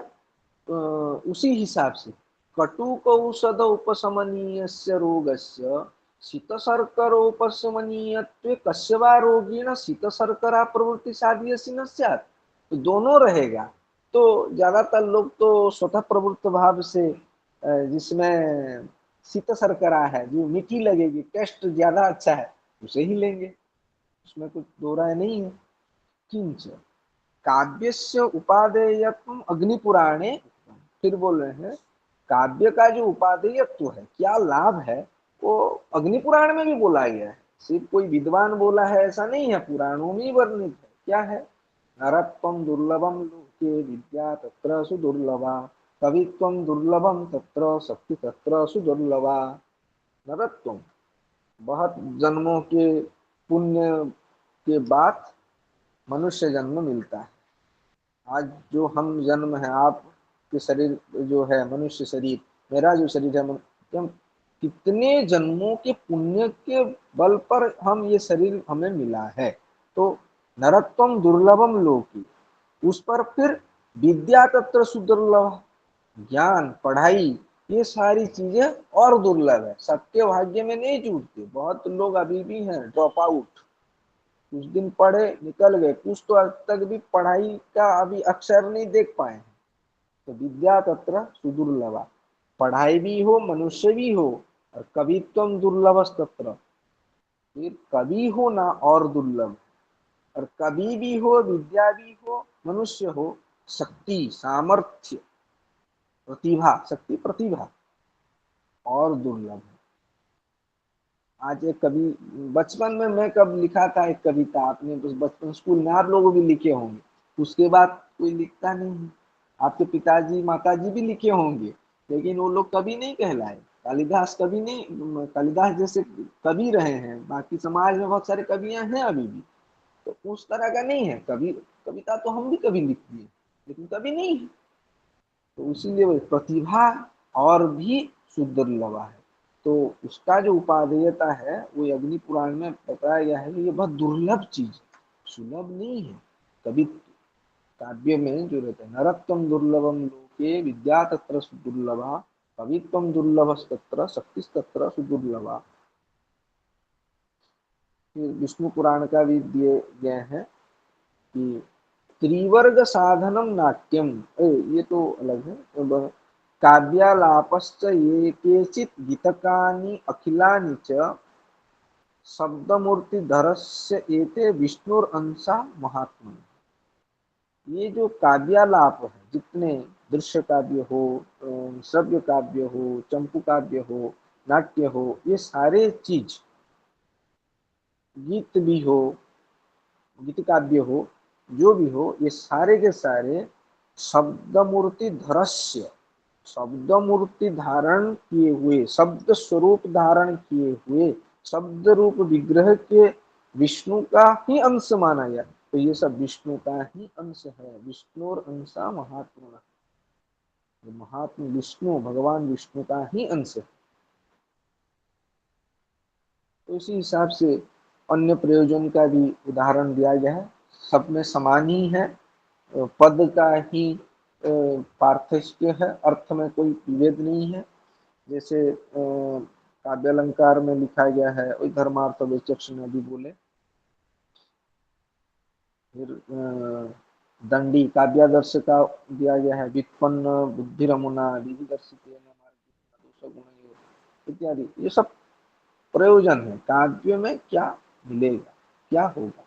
Speaker 2: उसी हिसाब से कटुक औषध उपशमनीयस्य रोगस्य शीतशर्करोपशमनीयत्वे कस्य वा रोगिण शीतशर्करा प्रवृत्ति साधयसि न स्यात्। तो दोनों रहेगा। तो ज्यादातर लोग तो स्वतः प्रवृत्त भाव से जिसमें शीत शर्करा है, जो मीठी लगेगी, टेस्ट ज्यादा अच्छा है, उसे ही लेंगे, उसमें कुछ दो राय नहीं है। किंच काव्यस्य उपादेयत्वम अग्निपुराणे, फिर बोल रहे हैं काव्य का जो उपादेयत्व है, क्या लाभ है, वो अग्नि पुराण में भी बोला गया है। सिर्फ कोई विद्वान बोला है ऐसा नहीं है, पुराणों में वर्णित है। क्या है? नरत्वं दुर्लभम लोके विद्या तत्र सुदुर्लभा, कवित्वं दुर्लभम तत्र शक्ति तत्र सुदुर्लभा। नरत्वं, बहुत जन्मों के पुण्य के बाद मनुष्य जन्म मिलता है। आज जो हम जन्म है, आप के शरीर जो है मनुष्य शरीर, मेरा जो शरीर है, हम कितने जन्मों के पुण्य के बल पर हम ये शरीर हमें मिला है। तो नरत्वम दुर्लभम लोकी, उस पर फिर विद्या तत्र सुदुर्लभ, ज्ञान पढ़ाई ये सारी चीजें और दुर्लभ है, सबके भाग्य में नहीं जुटते। बहुत लोग अभी भी हैं ड्रॉप आउट, कुछ दिन पढ़े निकल गए, कुछ तो आज तक भी पढ़ाई का अभी अक्षर नहीं देख पाए। तो विद्या तत्र सुदुर्लभा, पढ़ाई भी हो मनुष्य भी हो, और कवित्वम दुर्लभ तत्र, फिर कवि हो ना और दुर्लभ, और कवि भी हो विद्या भी हो मनुष्य हो, शक्ति सामर्थ्य प्रतिभा, शक्ति प्रतिभा और दुर्लभ है। आज एक कवि, बचपन में मैं कब लिखा था एक कविता, आपने बचपन स्कूल में आप लोग भी लिखे होंगे, उसके बाद कोई लिखता नहीं है। आपके पिताजी माताजी भी लिखे होंगे, लेकिन वो लोग कवि नहीं कहलाए। कालिदास कवि नहीं, कालिदास जैसे कवि रहे हैं, बाकी समाज में बहुत सारे कवियां हैं अभी भी, तो उस तरह का नहीं है कवि। कविता तो हम भी कभी लिख दिए, लेकिन कवि नहीं है। तो इसीलिए प्रतिभा और भी सुदुर्लभ है। तो उसका जो उपादेयता है वो अग्नि पुराण में बताया गया है कि ये बहुत दुर्लभ चीज है, सुलभ नहीं है। कभी काव्य में जो रहता है, नरत्वम दुर्लभम लोके विद्या तत्र सुदुर्लभा, कवित्वम दुर्लभ तत्र शक्ति तत्र सुदुर्लभा। फिर विष्णु पुराण का भी दिए गए हैं कि त्रिवर्ग साधनम नाट्यम, ये तो अलग है। अब काव्यालापश्च ये केचित गीतकानि अखिलानि च शब्दमूर्तिधरस्य एते विष्णुरंशा महात्मा। ये जो काव्यालाप है, जितने दृश्य काव्य हो, श्रव्य काव्य हो, चंपू काव्य हो, नाट्य हो, ये सारे चीज, गीत भी हो, गीत काव्य हो, जो भी हो, ये सारे के सारे शब्द मूर्ति धरस्य, शब्द मूर्ति धारण किए हुए, शब्द स्वरूप धारण किए हुए, शब्द रूप विग्रह के विष्णु का ही अंश माना गया। तो ये सब विष्णु का ही अंश है। विष्णुर अंशा महात्मा, महात्मा विष्णु भगवान विष्णु का ही अंश है। तो इसी हिसाब से अन्य प्रयोजन का भी उदाहरण दिया गया है। सब में समान ही है, पद का ही पार्थक्य है, अर्थ में कोई विभेद नहीं है। जैसे काव्यालंकार में लिखा गया है, वही धर्मार्थ विचक्षण भी बोले। फिर दंडी काव्यादर्श का दिया गया है, वित्पन्न बुद्धिरमुना विधिदर्शितेन मार्गेण इत्यादि। ये सब प्रयोजन है, काव्य में क्या मिलेगा, क्या होगा,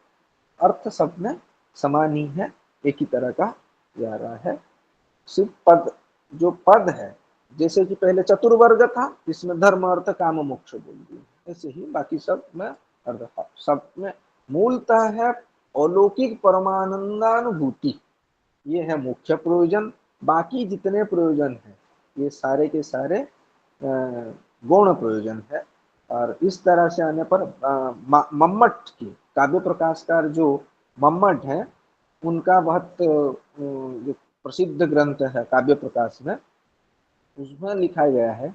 Speaker 2: अर्थ सब में समान ही है, एक ही तरह का जा रहा है। सिर्फ पद, जो पद है, जैसे कि पहले चतुर्वर्ग था, जिसमें धर्म अर्थ काम मोक्ष बोल दिए, ऐसे ही बाकी सब में अर्थ, सब में मूलतः है अलौकिक परमानंदानुभूति। ये है मुख्य प्रयोजन। बाकी जितने प्रयोजन है ये सारे के सारे गौण प्रयोजन है। और इस तरह से आने पर मम्मट के काव्य प्रकाशकार जो मम्मट है, उनका बहुत जो प्रसिद्ध ग्रंथ है काव्य प्रकाश में, उसमें लिखा गया है,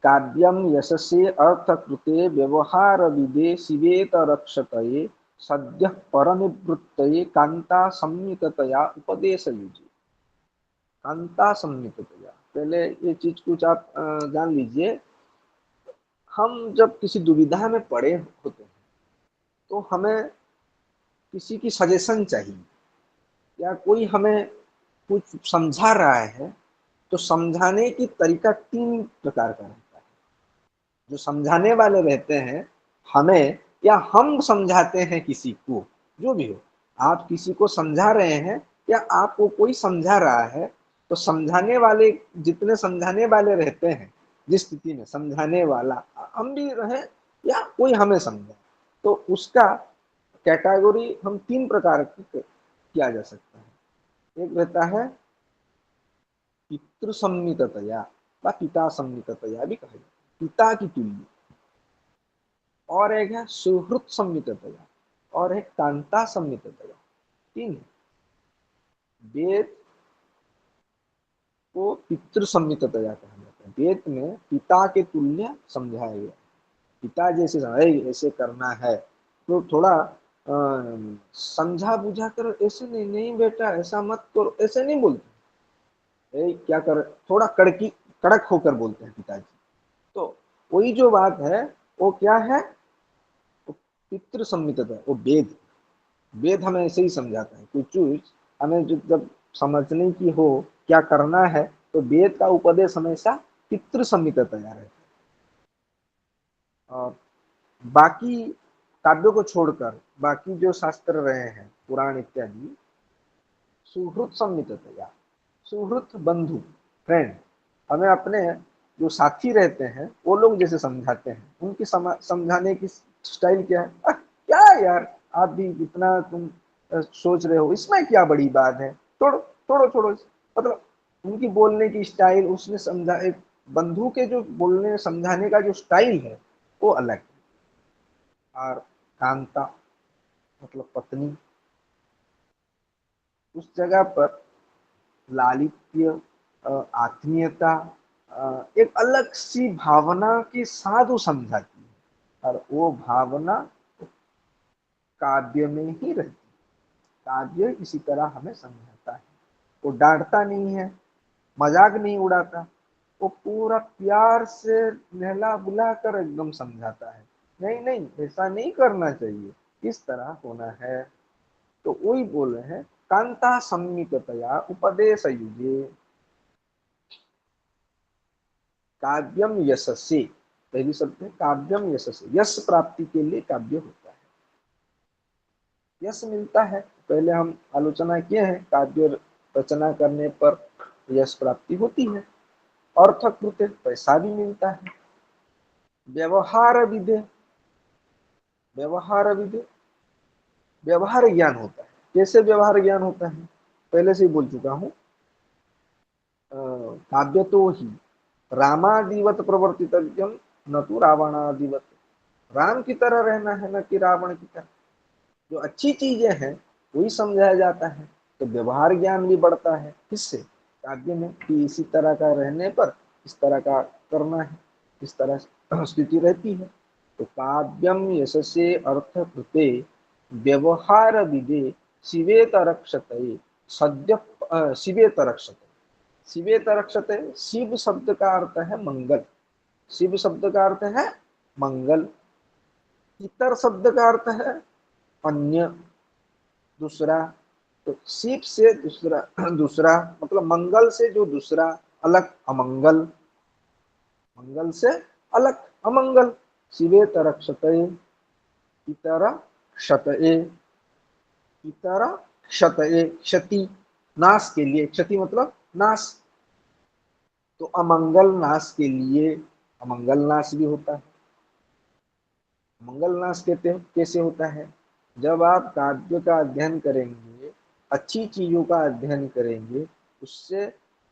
Speaker 2: काव्यम यशसे अर्थकृते व्यवहार विदे शिवेत रक्षतये सद्य परनिवृत्तये कांता संयुक्तया उपदेश युजे। कांता संयुक्तया, पहले ये चीज कुछ आप जान लीजिए। हम जब किसी दुविधा में पड़े होते हैं तो हमें किसी की सजेशन चाहिए, या कोई हमें कुछ समझा रहा है, तो समझाने की तरीका तीन प्रकार का रहता है। जो समझाने वाले रहते हैं हमें, या हम समझाते हैं किसी को, जो भी हो, आप किसी को समझा रहे हैं या आपको कोई समझा रहा है, तो समझाने वाले, जितने समझाने वाले रहते हैं, जिस स्थिति में समझाने वाला हम भी रहे या कोई हमें समझे, तो उसका कैटेगरी हम तीन प्रकार की किया जा सकता है। एक रहता है पितृसम्मिततया व पिता सम्मिततया भी कहा जाता है, पिता की तुल्य। और एक है सुहृत सम्मिततया, और एक कांता सम्मिततया। तीन है। वेद को पितृसम्मिततया कहा जाता है। वेद में पिता के तुल्य समझाया गया, पिता जैसे ऐसे करना है, तो थोड़ा समझा बुझा कर, ऐसे नहीं, नहीं बेटा ऐसा मत करो, ऐसे नहीं बोलते। क्या कर, थोड़ा कड़क होकर बोलते हैं पिताजी। तो वही जो बात है वो क्या है, वो पितृ संहिता, वो वेद। वेद हमें ऐसे ही समझाता है। कोई चीज हमें जब समझने की हो, क्या करना है, तो वेद का उपदेश हमेशा पितृ संहिता तैयार है। और बाकी काव्यों को छोड़कर बाकी जो शास्त्र रहे हैं, पुराण इत्यादि, सुहृत संहिता, सुहृत बंधु, फ्रेंड, हमें अपने जो साथी रहते हैं वो लोग जैसे समझाते हैं, उनकी समझाने की स्टाइल क्या है, क्या यार आप भी इतना तुम सोच रहे हो, इसमें क्या बड़ी बात है, छोड़ो छोड़ो छोड़ो। मतलब उनकी बोलने की स्टाइल, उसने समझा, एक बंधु के जो बोलने समझाने का जो स्टाइल है वो अलग है। और कांता मतलब पत्नी, उस जगह पर लालित्य, आत्मीयता, एक अलग सी भावना के साथ वो समझाती है, और वो भावना काव्य में ही रहती है। काव्य इसी तरह हमें समझाता है। वो डांटता नहीं है, मजाक नहीं उड़ाता, वो पूरा प्यार से नहला बुला कर एकदम समझाता है, नहीं नहीं ऐसा नहीं करना चाहिए, इस तरह होना है। तो वही बोल रहे हैं, कांता सम्मिततया उपदेश युजे काव्यम यशस्से। पहली शब्द है काव्यम यशस्से, यश प्राप्ति के लिए काव्य होता है, यश मिलता है। पहले हम आलोचना किए हैं, काव्य रचना करने पर यश प्राप्ति होती है, अर्थकृत पैसा भी मिलता है, व्यवहार विधे, व्यवहार विधे व्यवहार ज्ञान होता है। कैसे व्यवहार ज्ञान होता है, पहले से ही बोल चुका हूँ। काव्य तो ही रामादिवत प्रवर्तितव्यम न तो रावणादिवत, राम की तरह रहना है, न कि रावण की तरह। जो अच्छी चीजें हैं वही समझाया जाता है, तो व्यवहार ज्ञान भी बढ़ता है किससे, काव्य में, कि इसी तरह का रहने पर इस तरह का करना है, इस तरह स्थिति रहती है। तो काव्यम यशसे अर्थ कृते व्यवहार विदे शिवेत रक्षते सद्य, शिवेत रक्षते, शिवेत रक्षते, शिव शब्द का अर्थ है मंगल, शिव शब्द का अर्थ है मंगल, इतर शब्द का अर्थ है अन्य, दूसरा। तो शिव से दूसरा, दूसरा मतलब मंगल से जो दूसरा, अलग अमंगल, मंगल से अलग अमंगल। शिवे तरक्षते, इतर क्षतए, इतर क्षतए, क्षति नाश के लिए, क्षति मतलब नाश, तो अमंगल नाश के लिए अमंगल नाश भी होता है। मंगल नाश कहते हैं कैसे होता है, जब आप काव्य का अध्ययन करेंगे, अच्छी चीजों का अध्ययन करेंगे, उससे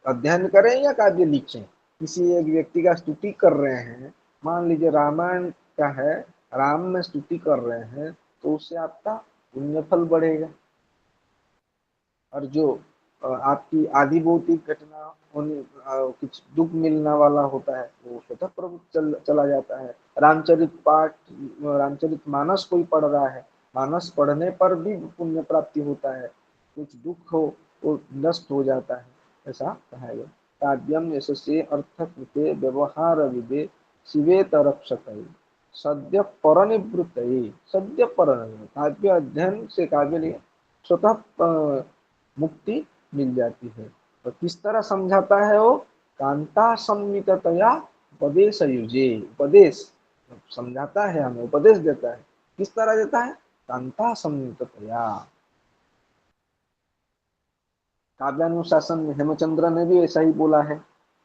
Speaker 2: अध्ययन करें या काव्य लिखें, किसी एक व्यक्ति का स्तुति कर रहे हैं, मान लीजिए रामायण का है, राम में स्तुति कर रहे हैं, तो उससे आपका पुण्य फल बढ़ेगा। और जो आपकी आदि भौतिक घटना होने, कुछ दुख मिलने वाला होता है, वो स्वतः प्रभु चला जाता है। रामचरित पाठ, रामचरित मानस कोई पढ़ रहा है, मानस पढ़ने पर भी पुण्य प्राप्ति होता है, कुछ दुख हो वो नष्ट हो जाता है, ऐसा कहा गया। काव्यम यशस्से अर्थ कृते व्यवहार विदे शिवेत रक्षते सद्य परनिवृत्त, सद्य पर, काव्य अध्ययन से काव्य लिए स्वतः मुक्ति मिल जाती है। तो किस तरह समझाता है वो, कांता सम्मिततया उपदेश युजे, उपदेश समझाता है, हमें उपदेश देता है, किस तरह देता है, कांता सम्मिततया। काव्यानुशासन में हेमचंद्र ने भी ऐसा ही बोला है,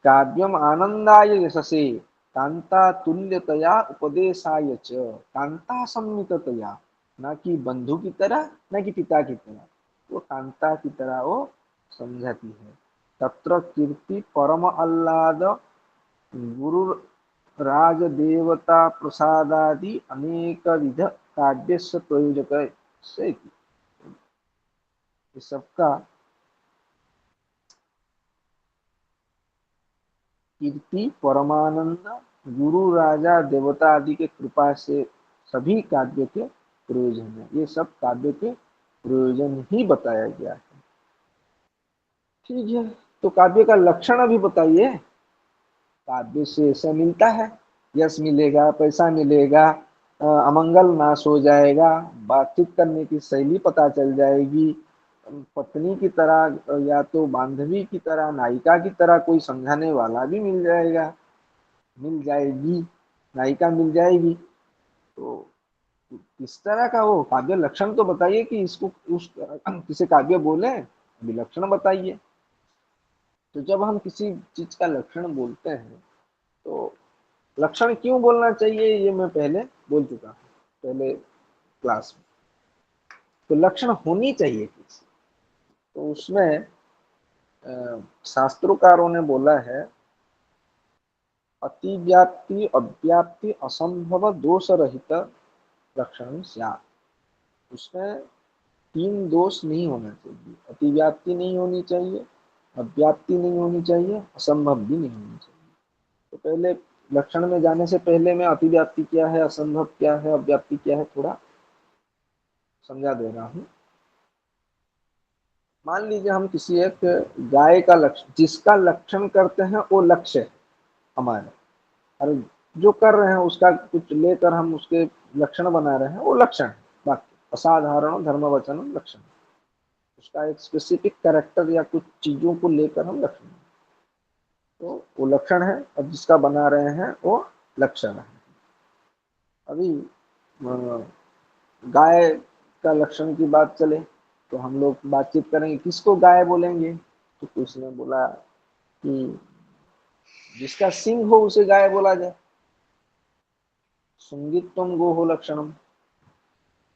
Speaker 2: काव्यम आनंदाय यशसे कांता तुल्यतया उपदेशाय च, कांता सम्मिततया, ना कि बंधु की तरह, ना कि पिता की तरह, वो कांता की तरह वो समझाती है। तत्र कीर्ति परम आह्लाद गुरु राज देवता प्रसादादि अनेक विध काव्य प्रयोजक से, इस सबका कीर्ति परमानंद गुरु राजा देवता आदि के कृपा से सभी काव्य के प्रयोजन है। ये सब काव्य के प्रयोजन ही बताया गया है। ठीक है, तो काव्य का लक्षण अभी बताइए। काव्य से ऐसा मिलता है, यश मिलेगा, पैसा मिलेगा, अमंगल नाश हो जाएगा, बातचीत करने की शैली पता चल जाएगी, पत्नी की तरह या तो बांधवी की तरह, नायिका की तरह कोई समझाने वाला भी मिल जाएगा, मिल जाएगी, नायिका मिल जाएगी। तो किस तरह का वो काव्य लक्षण तो बताइए कि इसको उस किसे काव्य बोले, अभी लक्षण बताइए। तो जब हम किसी चीज का लक्षण बोलते हैं तो लक्षण क्यों बोलना चाहिए ये मैं पहले बोल चुका हूँ, पहले क्लास में। तो लक्षण होनी चाहिए किसी, तो उसमें शास्त्रोकारों ने बोला है, अतिव्याप्ति अव्याप्ति असंभव दोष रहित लक्षण स्यात्। उसमें तीन दोष नहीं होना चाहिए, अतिव्याप्ति नहीं होनी चाहिए, अव्याप्ति नहीं होनी चाहिए, असंभव भी नहीं होनी चाहिए। तो पहले लक्षण में जाने से पहले मैं अतिव्याप्ति क्या है, असंभव क्या है, अव्याप्ति क्या है, थोड़ा समझा दे रहा हूँ। मान लीजिए हम किसी एक गाय का लक्षण, जिसका लक्षण करते हैं वो लक्ष्य है हमारे, और जो कर रहे हैं उसका कुछ लेकर हम उसके लक्षण बना रहे हैं, वो लक्षण है। बाकी असाधारण धर्म वचन लक्षण, उसका एक स्पेसिफिक कैरेक्टर या कुछ चीजों को लेकर हम लक्षण, तो वो लक्षण है, और जिसका बना रहे हैं वो लक्षण है। अभी गाय का लक्षण की बात चले तो हम लोग बातचीत करेंगे, किसको गाय बोलेंगे, तो किसी ने बोला कि जिसका सिंह हो उसे गाय बोला जाए, संगीतम गो हो लक्षणम।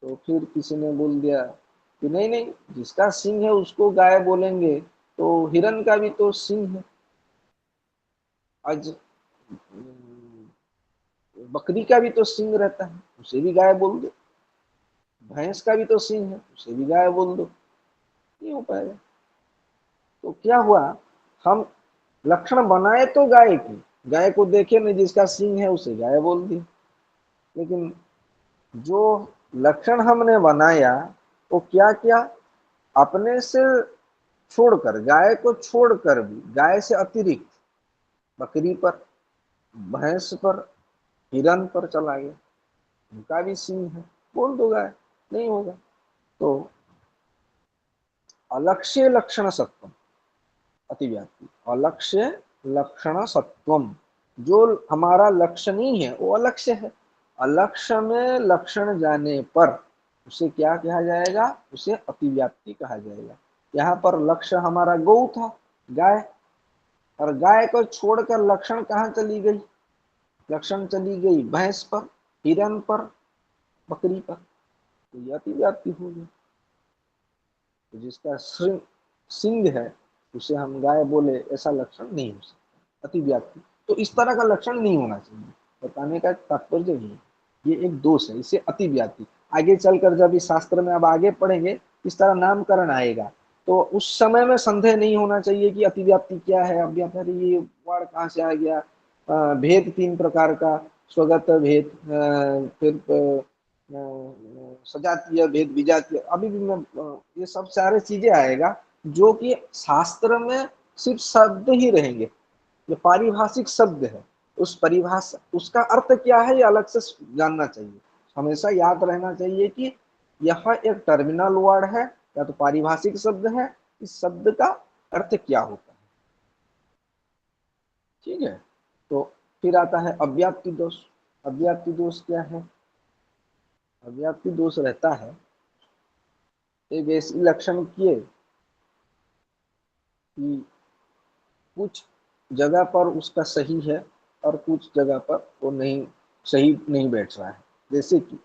Speaker 2: तो फिर किसी ने बोल दिया कि नहीं नहीं, जिसका सिंह है उसको गाय बोलेंगे, तो हिरण का भी तो सिंह है, आज बकरी का भी तो सिंह रहता है, उसे भी गाय बोल दो, भैंस का भी तो सिंह है, उसे भी गाय बोल दो, नहीं हो पाएगा। तो क्या हुआ, हम लक्षण बनाए तो गाय की, गाय को देखे नहीं, जिसका सिंह है उसे गाय बोल दी, लेकिन जो लक्षण हमने बनाया वो क्या किया, अपने से छोड़कर, गाय को छोड़कर भी, गाय से अतिरिक्त बकरी पर, भैंस पर, हिरन पर चला गया, उनका भी सिंह है, बोल दो गाय, नहीं होगा। तो अलक्ष्य लक्षण सत्वम, अतिव्याप्ति, अलक्ष्य लक्षण सत्वम, जो हमारा लक्ष्य नहीं है वो अलक्ष्य है। अलक्ष्य में लक्षण जाने पर उसे क्या कहा जाएगा, उसे अतिव्याप्ति कहा जाएगा। यहाँ पर लक्ष्य हमारा गौ था, गाय, और गाय को छोड़कर लक्षण कहाँ चली गई, लक्षण चली गई भैंस पर, हिरन पर, बकरी पर, तो ये अतिव्याप्ति हो गई। तो जिसका सिंह है उसे हम गाय बोले, ऐसा लक्षण नहीं हो सकता, अतिव्याप्ति। तो इस तरह का लक्षण नहीं होना चाहिए, बताने का तात्पर्य नहीं है, ये एक दोष है, इसे अतिव्याप्ति। आगे चलकर जब इस शास्त्र में अब आगे पढ़ेंगे इस तरह नामकरण आएगा, तो उस समय में संदेह नहीं होना चाहिए कि अतिव्याप्ति क्या है, अव्याप्ति ये वर्ड कहाँ से आ गया। भेद तीन प्रकार का, स्वगत भेद, फिर सजातीय भेद, विजातीय, अभी भी मैं ये सब सारे चीजें आएगा जो कि शास्त्र में सिर्फ शब्द ही रहेंगे, ये पारिभाषिक शब्द है, उस परिभाषा, उसका अर्थ क्या है ये अलग से जानना चाहिए। हमेशा याद रहना चाहिए कि यह एक टर्मिनल वर्ड है या तो पारिभाषिक शब्द है, इस शब्द का अर्थ क्या होता है। ठीक है, तो फिर आता है अव्याप्ति दोष। अव्याप्ति दोष क्या है, अव्याप्ति दोष रहता है, एक ऐसी लक्षण किए कि कुछ जगह पर उसका सही है और कुछ जगह पर वो नहीं, सही नहीं बैठ रहा है। जैसे कि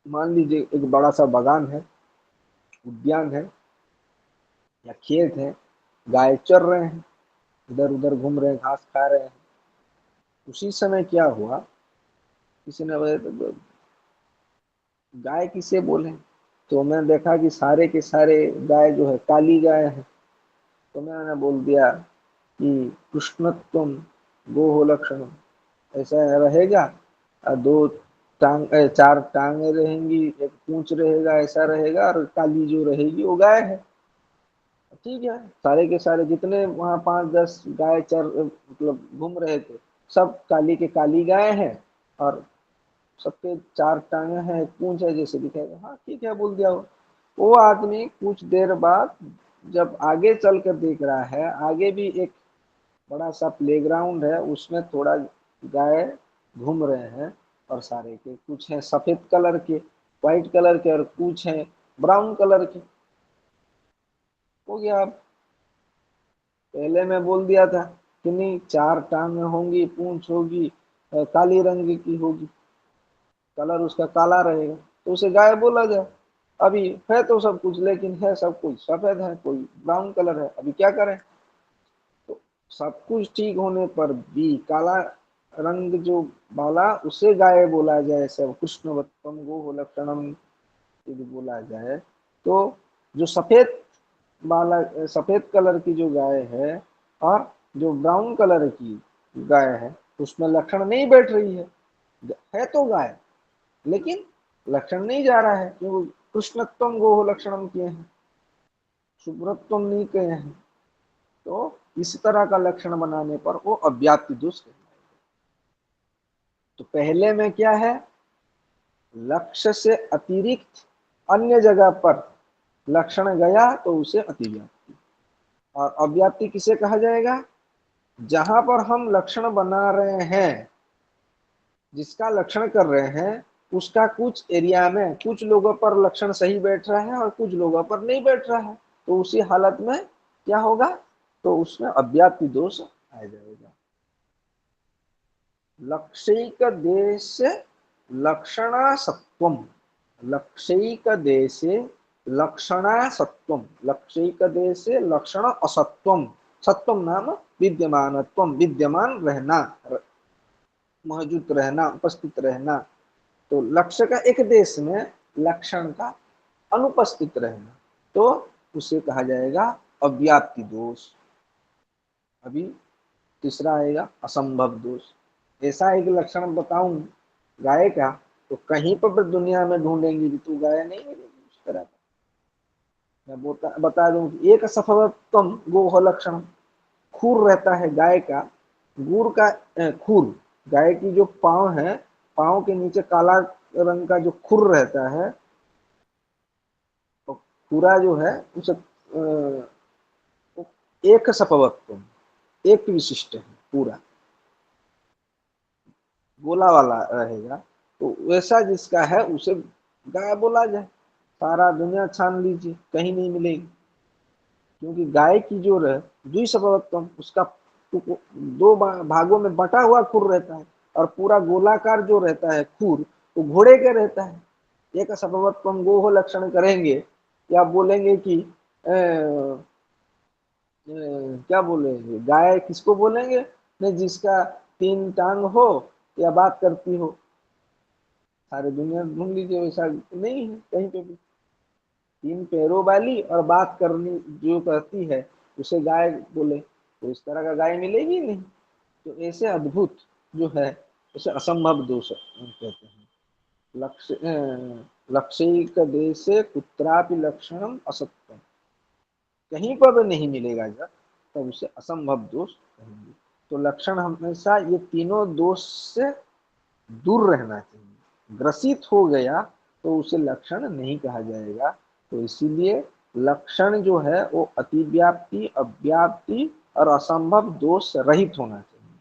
Speaker 2: मान लीजिए एक बड़ा सा बागान है, उद्यान है या खेत है, गाय चर रहे हैं, इधर उधर घूम रहे हैं, घास खा रहे हैं। उसी समय क्या हुआ, किसी ने बोला, गाय किसे बोले, तो मैं देखा कि सारे के सारे गाय जो है काली गाय है। तो मैंने बोल दिया कि कृष्णत्वम गोहो लक्षण, ऐसा रहेगा, दो चार टांगे रहेंगी, एक पूंछ रहेगा, ऐसा रहेगा, और काली जो रहेगी वो गाय है। ठीक है, सारे के सारे जितने वहां 5-10 गाय चर मतलब घूम रहे थे, सब काली के काली गाय है, और सबके चार टांगे हैं, एक पूंछ है, जैसे दिखेगा। हाँ ठीक है, बोल दिया वो आदमी कुछ देर बाद जब आगे चल कर देख रहा है, आगे भी एक बड़ा सा प्लेग्राउंड है, उसमें थोड़ा गाय घूम रहे हैं, और सारे के कुछ हैं सफेद कलर के, व्हाइट कलर के, और कुछ हैं ब्राउन कलर के। हो गया। पहले मैं बोल दिया था कि नहीं, चार टांगे होंगी, पूंछ होगी, काली रंग की होगी, कलर उसका काला रहेगा, तो उसे गाय बोला जाए। अभी है तो सब कुछ, लेकिन है सब कुछ सफेद है, कोई ब्राउन कलर है, अभी क्या करें। तो सब कुछ ठीक होने पर भी काला रंग जो वाला, उसे गाय बोला जाए, सब कृष्णवत्तम गो लक्षणम यदि बोला जाए, तो जो सफेद वाला, सफेद कलर की जो गाय है और जो ब्राउन कलर की गाय है, उसमें लक्षण नहीं बैठ रही है तो गाय, लेकिन लक्षण नहीं जा रहा है, क्योंकि कृष्णत्वम गोह लक्षणम किए हैं, शुभ्रत्वम नहीं कहे हैं। तो इस तरह का लक्षण बनाने पर वो अव्याप्ति दोष कहलाएगा। तो पहले में क्या है, लक्ष्य से अतिरिक्त अन्य जगह पर लक्षण गया तो उसे अतिव्याप्ति। और अव्याप्ति किसे कहा जाएगा, जहां पर हम लक्षण बना रहे हैं, जिसका लक्षण कर रहे हैं, उसका कुछ एरिया में कुछ लोगों पर लक्षण सही बैठ रहा है और कुछ लोगों पर नहीं बैठ रहा है, तो उसी हालत में क्या होगा, तो उसमें अव्याप्ति दोष आ जाएगा। लक्षिक देश लक्षणा सत्वम, लक्षिक देशे लक्षणा सत्वम, लक्षिक देशे लक्षण असत्वम, सत्वम नाम विद्यमानत्वम, विद्यमान रहना, मौजूद रहना, उपस्थित रहना। तो लक्ष्य का एक देश में लक्षण का अनुपस्थित रहना, तो उसे कहा जाएगा अव्याप्ति दोष। अभी तीसरा आएगा असंभव दोष। ऐसा एक लक्षण बताऊं गाय का, तो कहीं पर दुनिया में ढूंढेंगे भी तो गाय नहीं मिलेगी उस तरह का। मैं बता दूं कि एक सफलतम गोह लक्षण, खुर रहता है गाय का, गुड़ का खुर, गाय की जो पांव है, पांव के नीचे काला रंग का जो खुर रहता है, तो पूरा जो है उसे एक सपवत्व, एक विशिष्ट है, पूरा गोला वाला रहेगा, तो वैसा जिसका है उसे गाय बोला जाए। सारा दुनिया छान लीजिए, कहीं नहीं मिलेगी, क्योंकि गाय की जो रह द्विसपवत्वम, उसका दो भागों में बटा हुआ खुर रहता है, और पूरा गोलाकार जो रहता है खुर, वो घोड़े के रहता है। एक सपवत्वम गोह लक्षण करेंगे, या बोलेंगे कि क्या बोलेंगे, गाय किसको बोलेंगे, नहीं जिसका 3 टांग हो या बात करती हो। सारे दुनिया ढूंढ लीजिए, वैसा नहीं है कहीं पे भी। 3 पैरों वाली और बात करनी जो कहती है, उसे गाय बोले, तो इस तरह का गाय मिलेगी नहीं। तो ऐसे अद्भुत जो है, उसे असंभव दोष कहते हैं। लक्ष्यिक देशे कुत्रापि लक्षणम असत्यम, कहीं पर भी नहीं मिलेगा जब, तब उसे असंभव दोष कहेंगे। तो लक्षण हमेशा ये तीनों दोष से दूर रहना चाहिए। ग्रसित हो गया तो उसे लक्षण नहीं कहा जाएगा। तो इसीलिए लक्षण जो है वो अतिव्याप्ति, अव्याप्ति और असंभव दोष रहित होना चाहिए।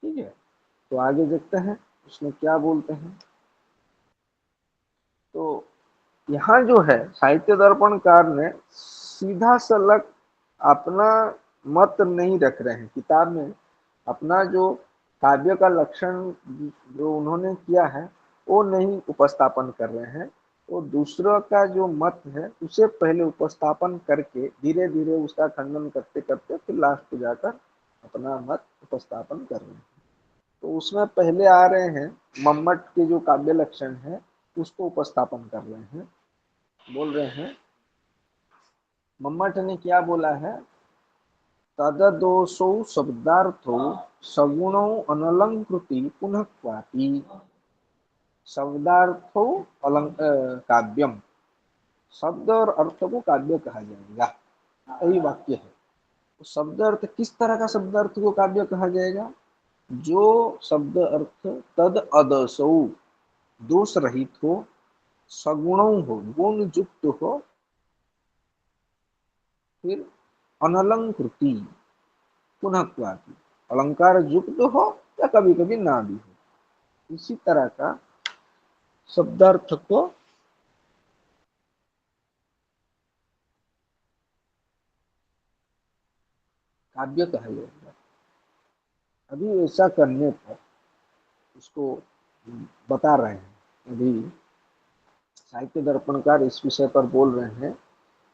Speaker 2: ठीक है, तो आगे देखते हैं उसमें क्या बोलते हैं। तो यहाँ जो है साहित्य दर्पणकार ने सीधा सलग अपना मत नहीं रख रहे हैं किताब में, अपना जो काव्य का लक्षण जो उन्होंने किया है वो नहीं उपस्थापन कर रहे हैं, वो दूसरों का जो मत है उसे पहले उपस्थापन करके धीरे धीरे उसका खंडन करते करते फिर लास्ट को जाकर अपना मत उपस्थापन कर रहे हैं। तो उसमें पहले आ रहे हैं मम्मट के जो काव्य लक्षण है उसको उपस्थापन कर रहे हैं। बोल रहे हैं, मम्मट ने क्या बोला है, तददोषौ शब्दार्थो सगुणौ अनलंकृति पुनः क्वापि। शब्दार्थो काव्यम, शब्द और अर्थ को काव्य कहा जाएगा, यही वाक्य है। तो शब्द अर्थ किस तरह का शब्द अर्थ को काव्य कहा जाएगा, जो शब्द अर्थ तद अदसौ दोष रहित हो, सगुणों हो गुण युक्त हो, फिर अनलंकृति पुनः क्वापि अलंकार युक्त हो या कभी कभी ना भी हो, इसी तरह का शब्दार्थ को काव्य कहा जाएगा। अभी ऐसा करने पर उसको बता रहे हैं, अभी साहित्य दर्पणकार इस विषय पर बोल रहे हैं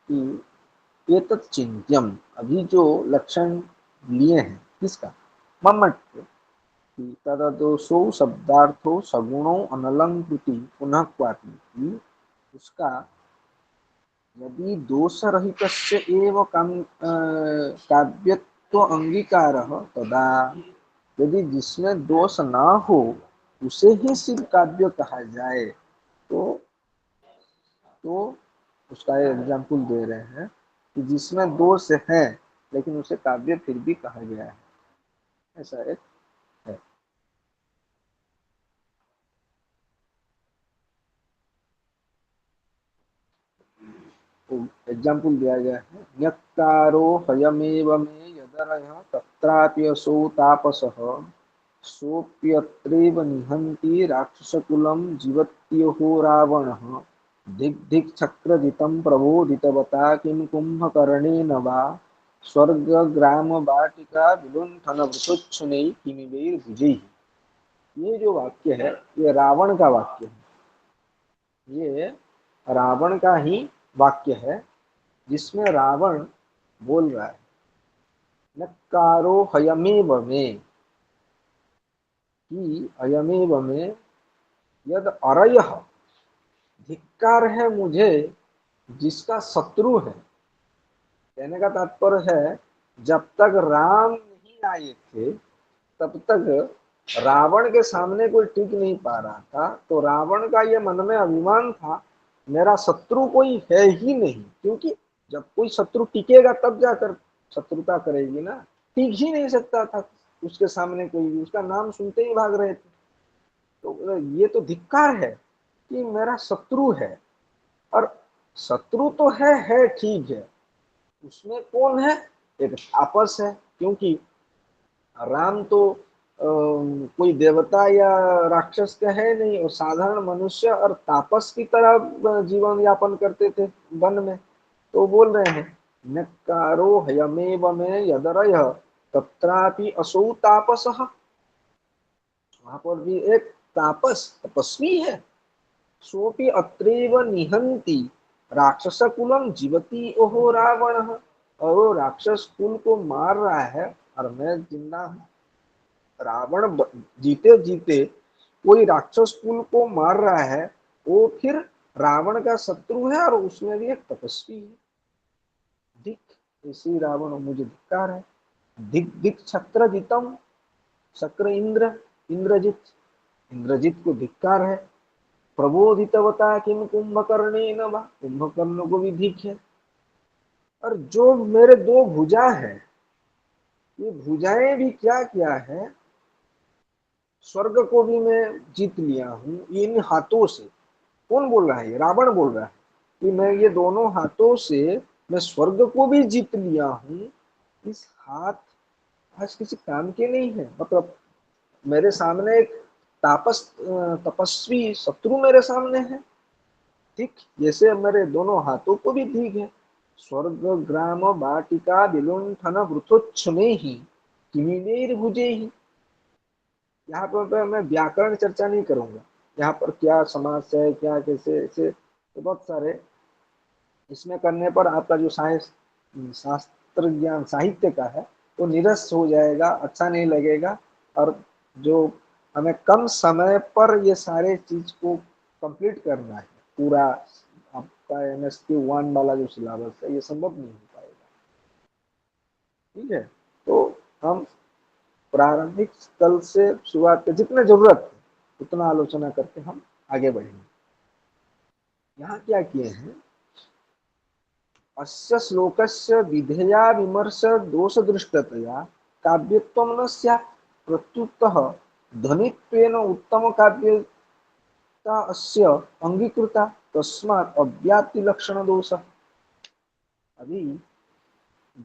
Speaker 2: कि एतत् चिंत्यम, अभी जो लक्षण लिए हैं किसका, मम्मट के, तददोषो शब्दार्थो सगुणो अनलंकृति पुनः क्वापि, उसका यदि दोष रहित एव काव्यत्व अंगीकार तदा, यदि जिसमें दोष ना हो उसे ही सिर्फ काव्य कहा जाए तो उसका एग्जाम्पल दे रहे हैं कि जिसमें दोष है लेकिन उसे काव्य फिर भी कहा गया है, ऐसा एक है। तो एग्जाम्पल दिया गया है, न्यक्कारो हयमेव मे यदरयः तत्रापि असौ तापसः सोऽप्यत्रैव निहन्ति राक्षसकुलं जीवत्यहो रावणः धिक् धिक् चक्रजितं प्रबोधितवता किं कुम्भकर्णेन वा स्वर्गग्रामवाटिका विलुण्ठनवृषोच्छुनैः किमिवैर्भुजैः। ये जो वाक्य है ये रावण का वाक्य है, ये रावण का ही वाक्य है जिसमें रावण बोल रहा है, नक्कारो हयमेव में, कि अयमेव में यद अरयः, धिक्कार है मुझे जिसका शत्रु है। कहने का तात्पर्य है जब तक राम नहीं आए थे तब तक रावण के सामने कोई टिक नहीं पा रहा था, तो रावण का ये मन में अभिमान था मेरा शत्रु कोई है ही नहीं, क्योंकि जब कोई शत्रु टिकेगा तब जाकर शत्रुता करेगी ना, टिक ही नहीं सकता था उसके सामने कोई भी, उसका नाम सुनते ही भाग रहे थे। तो ये तो धिक्कार है कि मेरा शत्रु है, और शत्रु तो है ठीक है, उसमें कौन है, एक आपस है, क्योंकि राम तो कोई देवता या राक्षस का है नहीं, और साधारण मनुष्य और तापस की तरह जीवन यापन करते थे वन में। तो बोल रहे हैं नक्कारो हयमेव में यदरय तत्रापि असौ तापसः, वहां पर भी एक तापस तपस्वी है, सोपि अत्रैव निहंति राक्षस कुलम जीवती ओहो रावण, और वो राक्षस कुल को मार रहा है और मैं जिंदा हूं। रावण जीते जीते कोई राक्षस कुल को मार रहा है, वो फिर रावण का शत्रु है और उसमें भी एक तपस्वी है। दिख, इसी रावण मुझे धिक्कार है। दिक दिक चक्र जितम, चक्र इंद्र, इंद्रजित, इंद्रजित को धिक्कार है। प्रबोधितवता किम कुंभकर्णेन वा, कुंभकर्ण को भी धिक है। और जो मेरे दो भुजा है, ये भुजाएं भी क्या क्या है, स्वर्ग को भी मैं जीत लिया हूं इन हाथों से। कौन बोल रहा है, ये रावण बोल रहा है कि मैं ये दोनों हाथों से मैं स्वर्ग को भी जीत लिया हूं। इस हाथ आज किसी काम के नहीं है, मतलब मेरे सामने एक तपस्वी शत्रु मेरे सामने है, ठीक जैसे मेरे दोनों हाथों को भी ठीक है। स्वर्ग ग्राम वाटिका विलुंठन वृथोच्छ्नेहि किमिनैर्भुजैहि। यहाँ पर मैं व्याकरण चर्चा नहीं करूंगा, यहाँ पर क्या समास है, क्या कैसे ऐसे तो बहुत सारे, इसमें करने पर आपका जो साइंस शास्त्र ज्ञान साहित्य का है वो निरस हो जाएगा, अच्छा नहीं लगेगा। और जो हमें कम समय पर ये सारे चीज को कंप्लीट करना है, पूरा आपका MSQ1 वाला जो सिलेबस है, ये संभव नहीं हो पाएगा। ठीक है, तो हम प्रारंभिक स्थल से शुरुआत के जितना जरूरत है उतना आलोचना करके हम आगे बढ़ेंगे। यहाँ क्या किए हैं, अस्य श्लोकस्य विधेया विमर्श दोष दृष्टतया काव्यत्वं न स्यात्, प्रत्युतः ध्वनित्वेन उत्तम काव्यता अस्य अंगीकृता, तस्मात् अव्याप्ति लक्षण दोष। अभी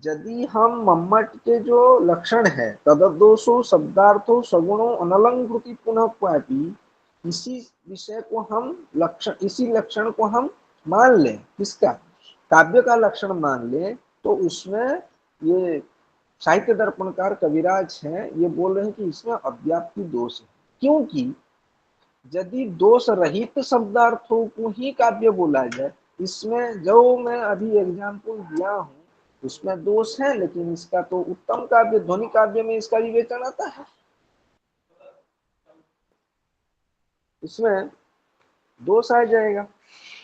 Speaker 2: यदि हम मम्मट के जो लक्षण है, तददोषो शब्दार्थो सगुणो अनलंकृति पुनः क्वापि, इसी विषय को हम लक्षण, इसी लक्षण को हम मान लें, किसका, काव्य का लक्षण मान लें, तो उसमें ये साहित्य दर्पणकार कविराज हैं, ये बोल रहे हैं कि इसमें अव्याप्ति दोष है। क्योंकि यदि दोष रहित शब्दार्थों को ही काव्य बोला जाए, इसमें जो मैं अभी एग्जाम्पल दिया हूँ उसमें दोष है, लेकिन इसका तो उत्तम काव्य ध्वनि काव्य में इसका विवेचन आता है। इसमें दोष आ जाएगा,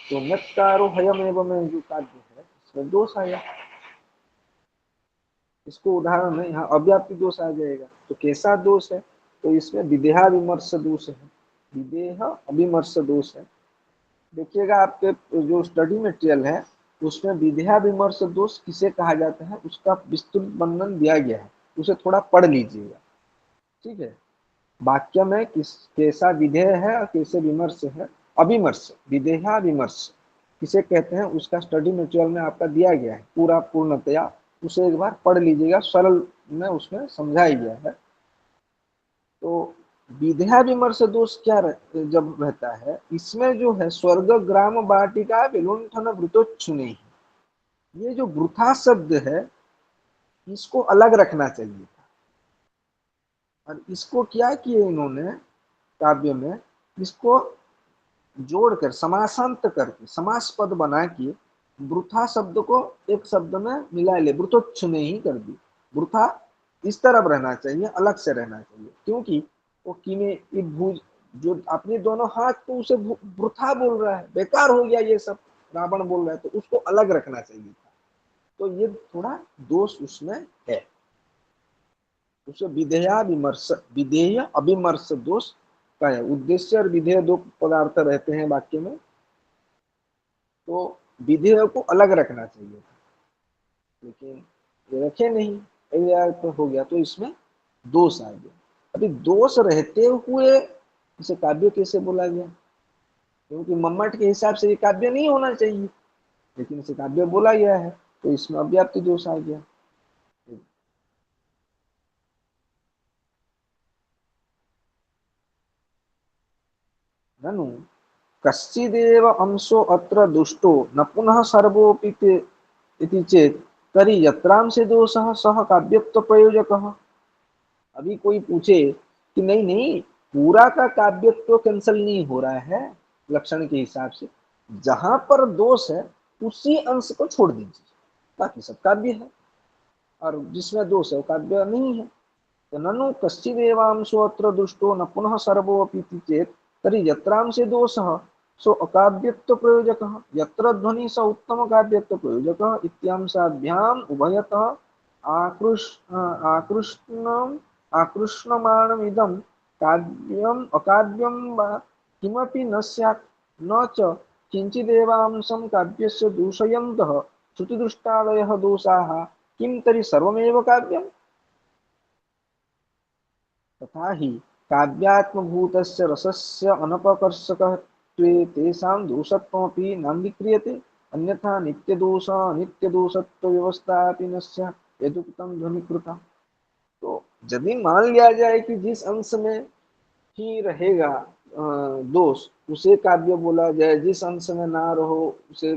Speaker 2: तो नत्कारो हयम एवं में जो काव्य है इसमें दोष आया, इसको उदाहरण है, यहाँ अव्याप्ति दोष आ जाएगा। तो कैसा दोष है, तो इसमें विदेहा विमर्श दोष है, विदेह अविमर्श दोष है। देखिएगा आपके जो स्टडी मटेरियल है उसमें विदेहा विमर्श दोष किसे कहा जाता है उसका विस्तृत वर्णन दिया गया है, उसे थोड़ा पढ़ लीजिएगा। ठीक है, वाक्य में किस कैसा विधेय है और कैसे विमर्श है। अविमर्श, विदेहा विमर्श किसे कहते हैं उसका स्टडी मटेरियल में आपका दिया गया है पूरा पूर्णतया, उसे एक बार पढ़ लीजिएगा, सरल में उसमें समझाया गया है। तो विधा विमर्श दोष क्या जब रहता है, इसमें जो है स्वर्ग ग्राम वाटिका विलुंठन वृतोच्छ्नेहि, ये जो वृथा शब्द है इसको अलग रखना चाहिए था, और इसको क्या किए इन्होंने काव्य में, इसको जोड़कर समासांत करके समास पद बना के वृथा शब्द को एक शब्द में मिला ले, वृतोच्छ्नेहि कर दी। वृथा इस तरफ रहना चाहिए, अलग से रहना चाहिए, क्योंकि वो किने भूज जो अपने दोनों हाथ को उसे वृथा बोल रहा है, बेकार हो गया ये सब, रावण बोल रहा है, तो उसको अलग रखना चाहिए था। तो ये थोड़ा दोष उसमें है, उसे विधेया विमर्श, विधेय अविमर्श दोष का है। उद्देश्य और विधेय दो पदार्थ रहते हैं वाक्य में, तो विधेय को अलग रखना चाहिए था, लेकिन ये रखे नहीं, तो हो गया, तो इसमें दोष आ गया। अभी दोष रहते हुए इसे काव्य कैसे बोला गया, क्योंकि मम्मट के हिसाब से ये काव्य नहीं होना चाहिए, लेकिन इसे काव्य बोला गया है, तो इसमें अव्याप्ति दोष आ गया। ननु कश्चिदेव अंशो अत्र दुष्टो न पुनः सर्वोऽपि इति चेत् तर्हि यत्रांशे दोषः सः काव्यत्व प्रयोजकः। अभी कोई पूछे कि नहीं नहीं पूरा का काव्यत्व कैंसिल नहीं हो रहा है लक्षण के हिसाब से, जहां पर दोष है उसी अंश को छोड़ दीजिए, बाकी सब काव्य है, और जिसमें दोष है वो काव्य नहीं है। तो ननु कश्चिदेवांशो अत्र दुष्टो न पुनः सर्वोऽपि चेत् तर्हि यत्रांशे दोषः सो अकाव्यत्व प्रयोजकः, यत्र ध्वनि स उत्तम काव्यत्व प्रयोजकः इत्यांशाभ्याम उभयतः आकृष्ण आकृष्णमाणमिदं काव्यम् अकाव्यं वा किमपि न स्यात्, न च किञ्चिदेवांशं काव्यस्य दूषयन्तः श्रुतिदृष्टादयः दोषाः, किं तर्हि सर्वमेव काव्यम्। तथा ही काव्यात्मभूतस्य रसस्य अनपकर्षकत्वे तेषां दोषत्वमपि नाङ्गीक्रियते, अन्यथा नित्यदोष अनित्यदोषत्व व्यवस्था अपि न स्यात् यदुक्तं ध्वनिकृता। तो यदि मान लिया जाए कि जिस अंश में ही रहेगा दोष उसे काव्य बोला जाए, जिस अंश में ना रहो उसे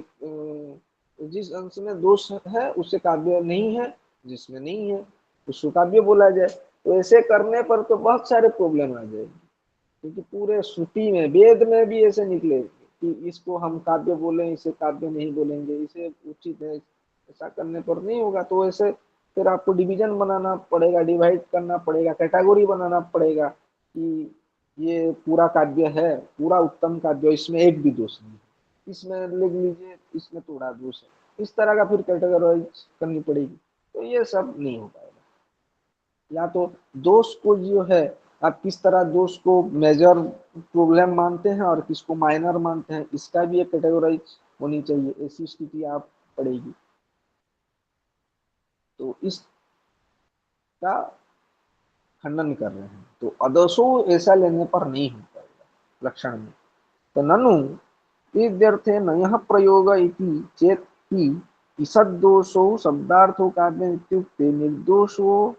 Speaker 2: जिस अंश में दोष है उसे काव्य नहीं है, जिसमें नहीं है उसको काव्य बोला जाए। तो ऐसे करने पर तो बहुत सारे प्रॉब्लम आ जाएगी, क्योंकि पूरे श्रुति में, वेद में भी ऐसे निकले कि इसको हम काव्य बोले, इसे काव्य नहीं बोलेंगे, इसे उचित है। ऐसा करने पर नहीं होगा। तो ऐसे फिर आपको डिवीजन बनाना पड़ेगा, डिवाइड करना पड़ेगा, कैटेगरी बनाना पड़ेगा कि ये पूरा काव्य है, पूरा उत्तम काव्य, इसमें एक भी दोष नहीं, इसमें लिख लीजिए इसमें थोड़ा दोष है, इस तरह का फिर कैटेगराइज करनी पड़ेगी। तो ये सब नहीं हो पाएगा। या तो दोष को जो है, आप किस तरह दोष को मेजर प्रॉब्लम मानते हैं और किसको माइनर मानते हैं, इसका भी एक कैटेगराइज होनी चाहिए। ऐसी स्थिति आप पड़ेगी। तो इसका खंडन कर रहे हैं। तो अदोषो ऐसा लेने पर नहीं हो पाएगा लक्षण में। तो ननु इत्यर्थे नयः प्रयोग इति चेत् हि ईषद्दोषो शब्दार्थो काव्य इत्युक्ते निर्दोषो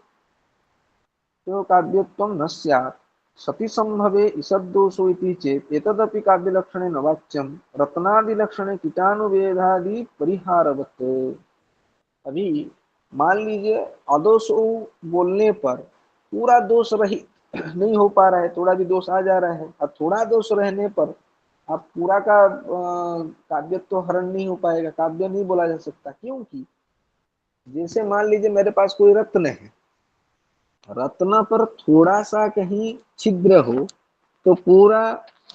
Speaker 2: तो काव्यत्वं न स्यात्। सति संभवे ईषद्दोषो इति चेत् एतदपि काव्यलक्षणे न वाच्यं रत्नादिलक्षणे कीटाणुभेदादि परिहारवत्। अभी मान लीजिए अदोष बोलने पर पूरा दोष रहित नहीं हो पा रहा है, थोड़ा भी दोष आ जा रहा है, और थोड़ा दोष रहने पर आप पूरा का काव्यत्व हरण नहीं हो पाएगा, काव्य नहीं बोला जा सकता। क्योंकि जैसे मान लीजिए मेरे पास कोई रत्न है, रत्न पर थोड़ा सा कहीं छिद्र हो तो पूरा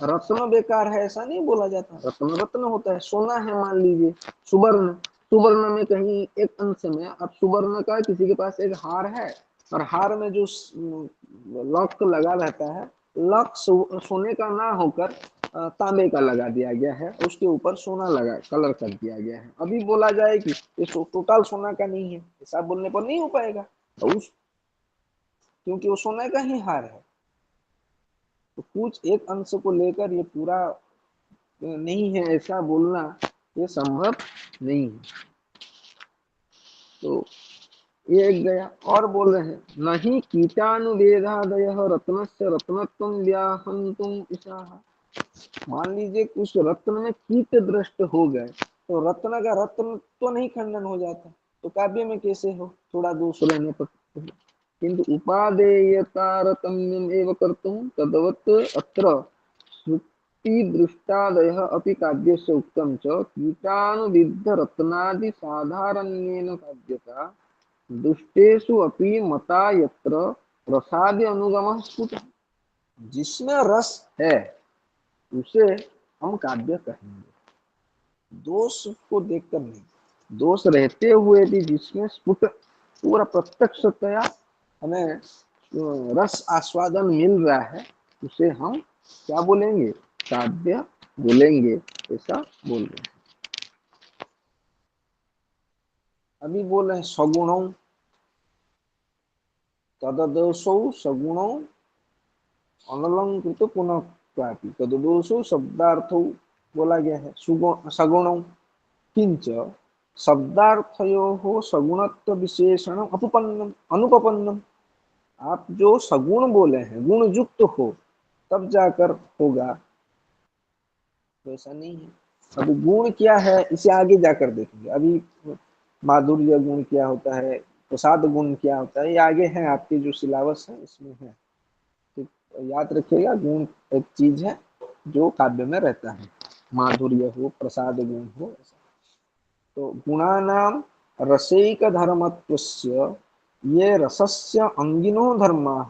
Speaker 2: रत्न बेकार है ऐसा नहीं बोला जाता। रत्न रत्न होता है। सोना है मान लीजिए, सुवर्ण, सुवर्ण में कहीं एक अंश में, अब सुवर्ण का किसी के पास एक हार है और हार में जो लॉक लगा रहता है, लॉक सोने का ना होकर तांबे का लगा दिया गया है, उसके ऊपर सोना लगा कलर कर दिया गया है। अभी बोला जाए कि ये टोटल सोना का नहीं है, ऐसा बोलने पर नहीं हो पाएगा। तो उस, क्योंकि वो सोने का ही हार है, तो कुछ एक अंश को लेकर ये पूरा नहीं है ऐसा बोलना ये संभव नहीं है। तो ये एक गया। और बोल रहे हैं नहीं कीटाणुवेदादय रत्नस्य रत्नत्वं व्याहंतुम इशाह। मान लीजिए कुछ रत्न में कीट दृष्ट हो गए तो रत्न का रत्न तो नहीं खंडन हो जाता, तो काव्य में कैसे हो थोड़ा दोष रहने पर। किंतु उपादेय तारतम्यम एव कर्तुं तदवत् अत्र श्रुति दृष्टादयः अपि काव्यस्य उक्तं च कीटाणुविद्ध रत्नादि साधारण्येन काव्यता दुष्टेषु अपि मता यत्र रसादि अनुगमः स्फुटः। जिसमें रस है उसे हम काव्य कहेंगे, दोष को देखकर नहीं। दोष रहते हुए भी जिसमें स्फुट पूरा प्रत्यक्षतया हमें रस आस्वादन मिल रहा है उसे हम क्या बोलेंगे, काव्य बोलेंगे। ऐसा बोल रहे हैं। अभी बोल रहे हैं सगुणों तददोषौ सगुणों अनलंकृत पुनः प्रापि। तददोषौ शब्दार्थौ बोला गया है सगुणों किंच शब्दार्थयोः सगुणत्व विशेषण उपपन्नम अनुपपन्नम। आप जो सगुण बोले हैं गुण युक्त हो तब जाकर होगा, तो ऐसा नहीं है। अब गुण क्या है इसे आगे जाकर देखेंगे। अभी माधुर्य गुण क्या होता है, प्रसाद गुण क्या होता है, ये आगे है आपके जो सिलेबस है इसमें है। तो याद रखिएगा गुण एक चीज है जो काव्य में रहता है, माधुर्य हो प्रसाद गुण हो ऐसा। तो गुणानाम रसैक धर्मत्वस्य ये रसस्य अंगिनो धर्माः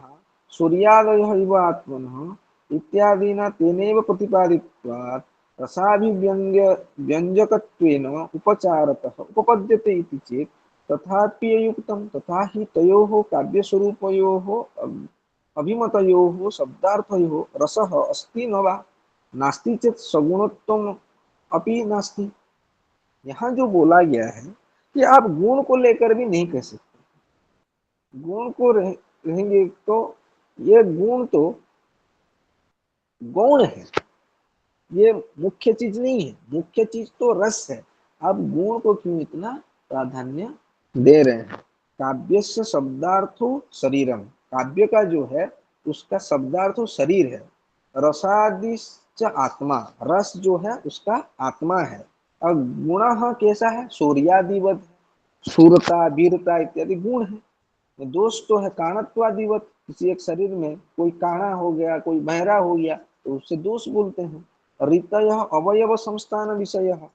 Speaker 2: सूर्यादयः इव आत्मनः इत्यादिना तेनैव प्रतिपादित्वात् रसाभिव्यंग्य व्यंजकत्वेन उपचारतः उपपद्यते इति चेत् तथाप्ययुक्तं। तथा हि तयोः काव्यस्वरूपयोः अभिमतयोः शब्दार्थयोः रसः अस्ति न वा नास्ति चेत् सगुणत्वम् अपि नास्ति। यहाँ जो बोला गया है कि आप गुण को लेकर भी नहीं कह सकते। गुण को रहेंगे तो ये गुण तो गौण है, ये मुख्य चीज नहीं है। मुख्य चीज तो रस है। आप गुण को क्यों इतना प्राधान्य दे रहे हैं। काव्यस्य शब्दार्थो शरीरम, काव्य का जो है उसका शब्दार्थ शरीर है। रसादिश्च आत्मा, रस जो है उसका आत्मा है। और गुण कैसा है, सूर्यादिवत, शूरता वीरता इत्यादि गुण है। दोष तो है काणत्वादिवत, किसी एक शरीर में कोई काणा हो गया, कोई बहरा हो गया, तो उससे दोष बोलते हैं। ऋतय अवयव संस्थान विषय,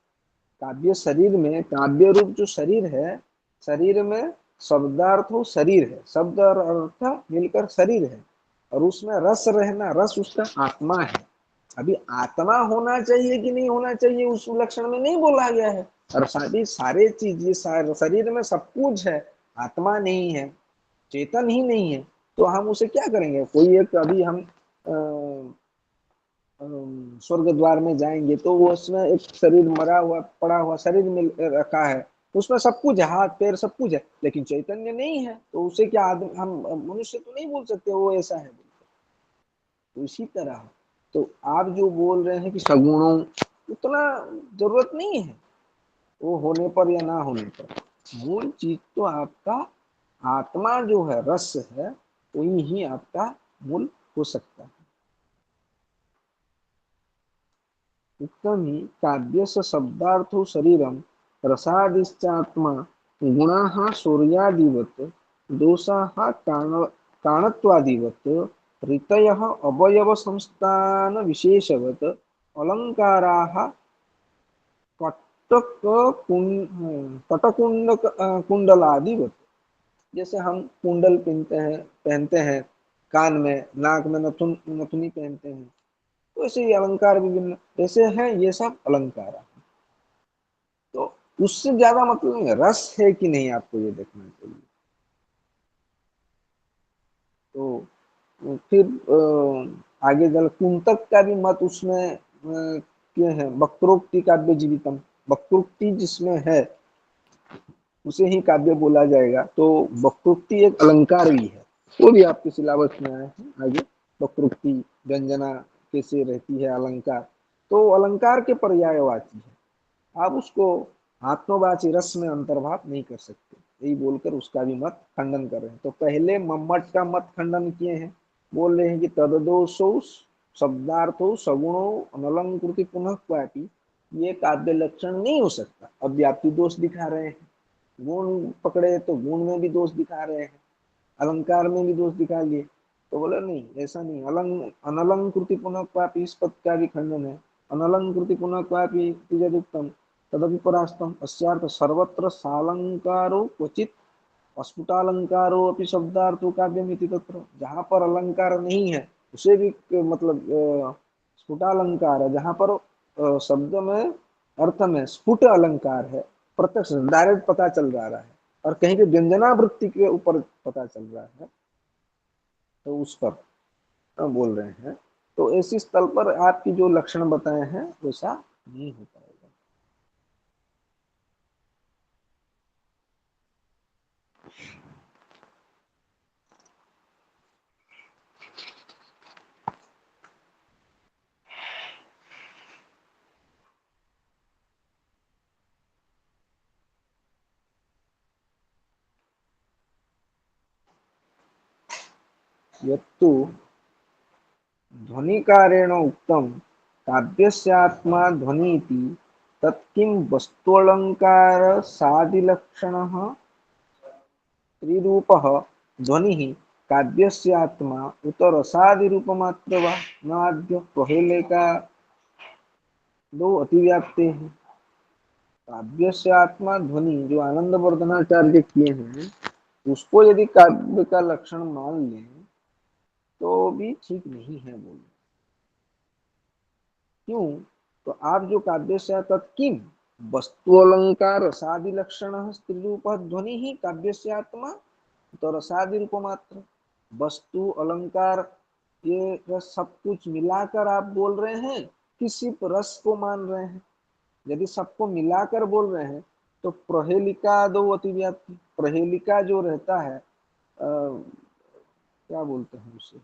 Speaker 2: काव्य शरीर में, काव्य रूप जो शरीर है, शरीर में शब्दार्थ हो शरीर है, शब्द और अर्थ मिलकर शरीर है, और उसमें रस रहना, रस उसका आत्मा है। अभी आत्मा होना चाहिए कि नहीं होना चाहिए उस लक्षण में नहीं बोला गया है। और सारे चीज ये शरीर में सब कुछ है, आत्मा नहीं है, चेतन ही नहीं है, तो हम उसे क्या करेंगे। कोई एक अभी हम स्वर्ग द्वार में जाएंगे तो वो उसमें एक शरीर मरा हुआ पड़ा हुआ शरीर में रखा है, उसमें सब कुछ है, हाथ पैर सब कुछ है, लेकिन चैतन्य नहीं है, तो उसे क्या आदमी, हम मनुष्य तो नहीं बोल सकते वो ऐसा है। तो इसी तरह तो आप जो बोल रहे हैं कि सगुणों, उतना जरूरत नहीं है वो होने पर या ना होने पर। मूल चीज तो आपका आत्मा जो है, रस है, वही ही आपका मूल हो सकता है। उत्तम ही काव्य शब्दार्थो शरीरम रसादिश्चात्मा गुणाः सूर्यादिवत् दोषाः काणत्वादिवत् ऋतयः अवयव संस्थान विशेषवत् अलंकाराः कटक कटकुंड कुंडलादिवत्। जैसे हम कुंडल पहनते हैं कान में, नाक में नथुनी पहनते हैं, तो ऐसे ही अलंकार विभिन्न ऐसे हैं, ये सब अलंकार है। तो उससे ज्यादा मतलब नहीं है, रस है कि नहीं आपको ये देखना चाहिए। तो फिर आगे चल कुंतक का भी मत उसमें क्या है, वक्रोक्ति काव्य जीवितम, वक्रोक्ति जिसमें है उसे ही काव्य बोला जाएगा। तो वक्रोक्ति एक अलंकार भी है, वो भी आपके सिलेबस में आया है आगे। वक्रोक्ति व्यंजना कैसे रहती है अलंकार, तो अलंकार के पर्यायवाची है, आप उसको आत्मवाची रस में अंतर्भाव नहीं कर सकते, यही बोलकर उसका भी मत खंडन कर रहे हैं। तो पहले मम्मट का मत खंडन किए हैं, बोल रहे हैं कि तददोषो शब्दार्थो सगुणो अनलंकृति पुनः क्वापि, ये काव्य लक्षण नहीं हो सकता। अब व्याप्ति दोष दिखा रहे हैं, गुण पकड़े तो गुण में भी दोष दिखा रहे हैं, अलंकार में भी दोष दिखा लिए, तो बोले नहीं ऐसा नहीं, अनलंकृति पुनः क्वापि, इस पद का भी खंडन है। अनलंकृति पुनः क्वापि उत्तम तदपि परास्तम अस्यार्थ सर्वत्र सालंकारो क्वचित अस्फुटालंकारो अपि शब्दार्थो काव्यमिति तत्र, जहां पर अलंकार नहीं है उसे भी मतलब स्फुटालंकार है, जहां पर शब्द में अर्थ में स्फुट अलंकार है, प्रत्यक्ष डायरेक्ट पता चल रहा है, और कहीं पे व्यंजनावृत्ति के ऊपर पता चल रहा है, तो उस पर बोल रहे हैं। तो ऐसी स्थल पर आपकी जो लक्षण बताए हैं वैसा नहीं हो पाएगा। यत्तु ध्वनिकारेण उक्तं काव्यस्यात्मा ध्वनिति तत्किं वस्तुअलङ्कारसादिलक्षणः त्रिरूपः ध्वनिः काव्यस्यात्मा उत रसादिरूपमात्र वा न आद्य प्रहेलिका दो अतिव्याप्ते हैं। काव्यस्यात्मा ध्वनि जो आनंद वर्धनाचार्य किए हैं, उसको यदि काव्य का लक्षण मान लें तो भी ठीक नहीं है बोले। क्यों? तो आप जो काव्य से तत्किम वस्तु अलंकार रसादि लक्षण स्त्रीरूप ध्वनि ही काव्य से आत्मा तो रसादि रूप मात्र, वस्तु अलंकार ये सब कुछ मिलाकर आप बोल रहे हैं कि सिर्फ रस को मान रहे हैं। यदि सबको मिलाकर बोल रहे हैं तो प्रहेलिका दो अतिव्याप्ति, प्रहेलिका जो रहता है क्या बोलते हैं उसे,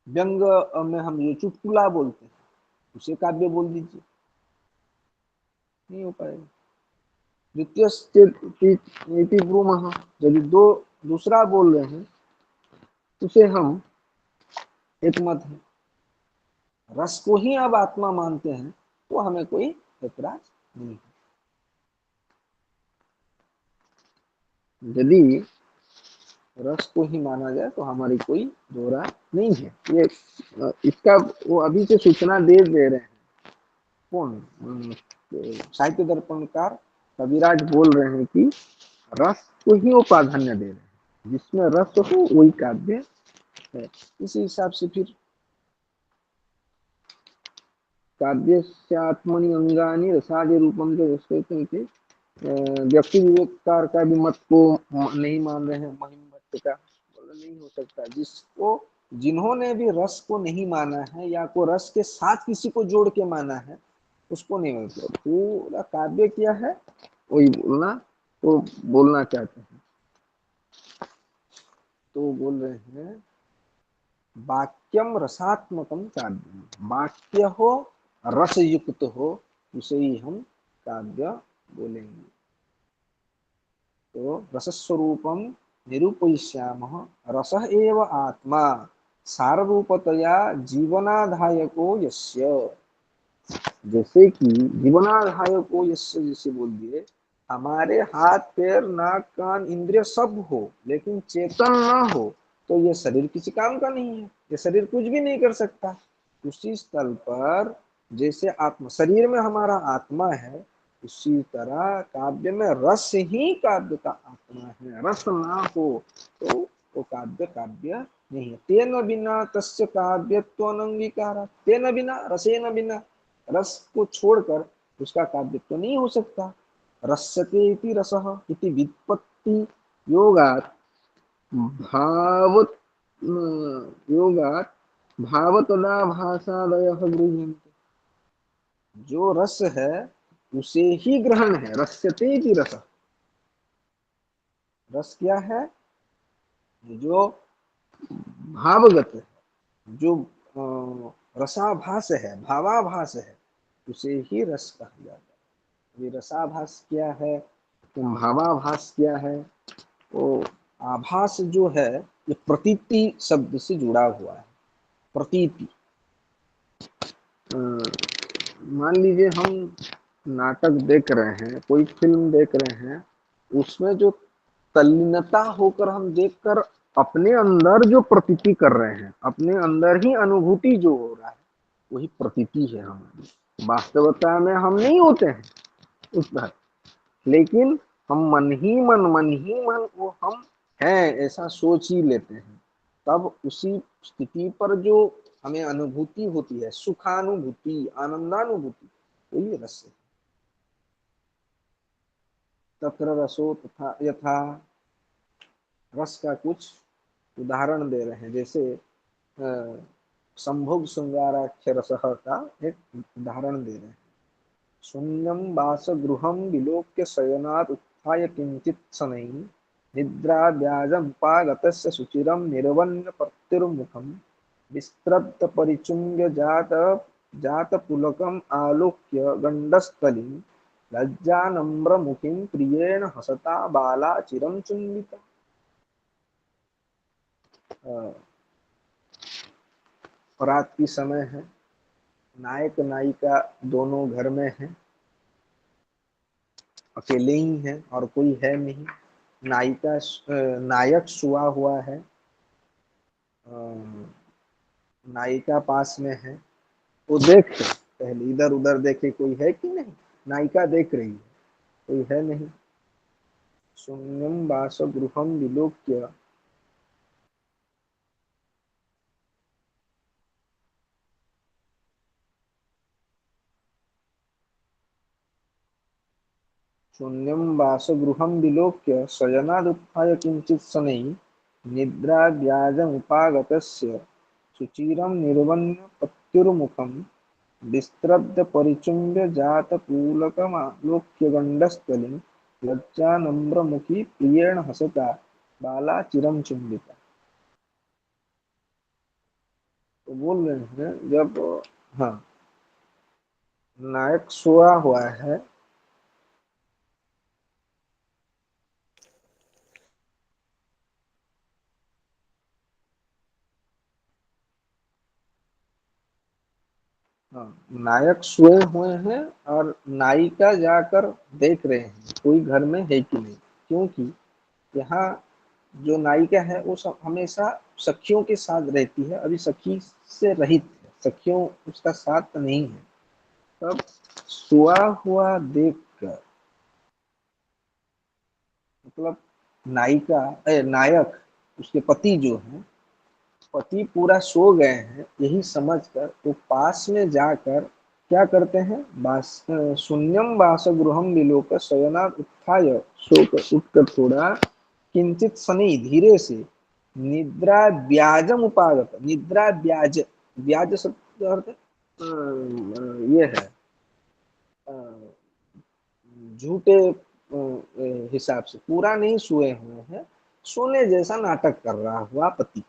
Speaker 2: व्यंग में हम ये चुटकुला बोलते हैं, उसे काव्य बोल दीजिए, नहीं हो पाएगा। द्वितीय ब्रूमः, यदि दूसरा बोल रहे हैं उसे हम एक मत है, रस को ही अब आत्मा मानते हैं, तो हमें कोई ऐतराज नहीं है। यदि रस को ही माना जाए तो हमारी कोई दो राय नहीं है। ये इसका वो अभी से सूचना दे रहे हैं। कौन? साहित्य दर्पणकार कविराज बोल रहे हैं कि रस को ही वो प्राधान्य दे रहे हैं, जिसमें रस हो वही काव्य है। इसी हिसाब से फिर काव्य से आत्मनि अंगानी रसादि रूपम जो व्यक्ति विवेककार का भी मत को नहीं मान रहे हैं, महिम भट्ट का बोला नहीं हो सकता। जिसको जिन्होंने भी रस को नहीं माना है या को रस के साथ किसी को जोड़ के माना है उसको नहीं मानते। पूरा काव्य क्या है वही बोलना तो बोलना चाहते हैं। तो बोल रहे हैं वाक्यम रसात्मकम काव्यम, वाक्य हो रस युक्त हो उसे ही हम काव्य बोलेंगे। तो रसस्वरूपम निरूपयिष्यामः, रसः एव आत्मा साररूपतया जीवनाधायको यस्य। जैसे कि जीवनाधायको यस्य जैसे बोल दिए, हमारे हाथ पैर नाक कान इंद्रिय सब हो लेकिन चेतन ना हो तो ये शरीर किसी काम का नहीं है, ये शरीर कुछ भी नहीं कर सकता। उसी स्थल पर जैसे आत्मा शरीर में हमारा आत्मा है, उसी तरह काव्य में रस ही काव्य का आत्मा है। रस ना हो तो वो काव्य काव्य नहीं है। तेन बिना तस्य काव्यत्व अनंगीकार, तेन बिना रसेन बिना, रस को छोड़कर उसका काव्यत्व नहीं हो सकता। रस्यते इति रसः इति व्युत्पत्ति योगात् भाव योगात् भावतदा भाषादयः गृह्यन्ते। जो रस है उसे ही ग्रहण है। रस्यते इति रसः, रस क्या है? जो भावगत है, जो रसाभास है, भावाभास है, उसे ही रस कहा जाता है। ये रसाभास क्या है, भावाभास क्या है? तो आभास जो है ये प्रतीति शब्द से जुड़ा हुआ है। प्रतीति, मान लीजिए हम नाटक देख रहे हैं, कोई फिल्म देख रहे हैं, उसमें जो तल्लीनता होकर हम देखकर अपने अंदर जो प्रतीति कर रहे हैं, अपने अंदर ही अनुभूति जो हो रहा है वही प्रतीति है हमारी। वास्तवता में हम नहीं होते हैं उस पर, लेकिन हम मन ही मन वो हम हैं ऐसा सोच ही लेते हैं। तब उसी स्थिति पर जो हमें अनुभूति होती है, सुखानुभूति आनंदानुभूति, तो ये रस है। तत्र रसो तथा यथा, रस का कुछ उदाहरण दे रहे हैं। जैसे संभोग श्रृंगाराख्य रस का एक उदाहरण दे रहे हैं। शून्यं वासगृहं विलोक्य शयनात् उत्थाय किंचित् शनैः निद्राव्याजमुपागतस्य शुचिरं निर्वण्यपर्त्तिर्मुखं विस्त्रब्धपरिचुम्ब्य जातपुलकम् आलोक्य गण्डस्थलीं लज्जानम्रमुखीं प्रियेण हसता बाला चिरं चुम्बिता। रात की समय है, नायक नायिका दोनों घर में हैं, अकेले ही हैं और कोई है नहीं। नायिका नायक सोया हुआ है, नायिका पास में है। वो देखे, पहले इधर उधर देखे कोई है कि नहीं, नायिका देख रही है, कोई है नहीं। शून्यम वासगृहं विलोक्य, शून्यं वासगृहं विलोक्य शयनादुत्थाय किंचित् शनैः निद्राव्याजमुपागतस्य शुचिरं निर्वण्य पत्युर्मुखं विस्त्रब्धपरिचुम्ब्य जातपूलकमालोक्य गण्डस्थलीं लज्जानम्रमुखी प्रियेण हसता बाला चिरं चुम्बिता। तो बोल रहे हैं जब, हाँ, नायक सोया हुआ है, हाँ, नायक सोए हुए हैं और नायिका जाकर देख रहे हैं कोई घर में है कि नहीं, क्योंकि यहाँ जो नायिका है वो सब हमेशा सखियों के साथ रहती है, अभी सखी से रहित है, सखियों उसका साथ नहीं है। तब सोया हुआ देखकर, मतलब नायक उसके पति जो है, पति पूरा सो गए हैं यही समझकर वो पास में जाकर क्या करते हैं, शून्यम वासगृहम विलोक शयनात् उत्थाय, सो उठकर थोड़ा किंचित शनि धीरे से निद्रा ब्याजम उपागत, निद्रा ब्याज, ब्याज शब्द का अर्थ ये है झूठे हिसाब से, पूरा नहीं सोए हुए हैं, सोने जैसा नाटक कर रहा हुआ पति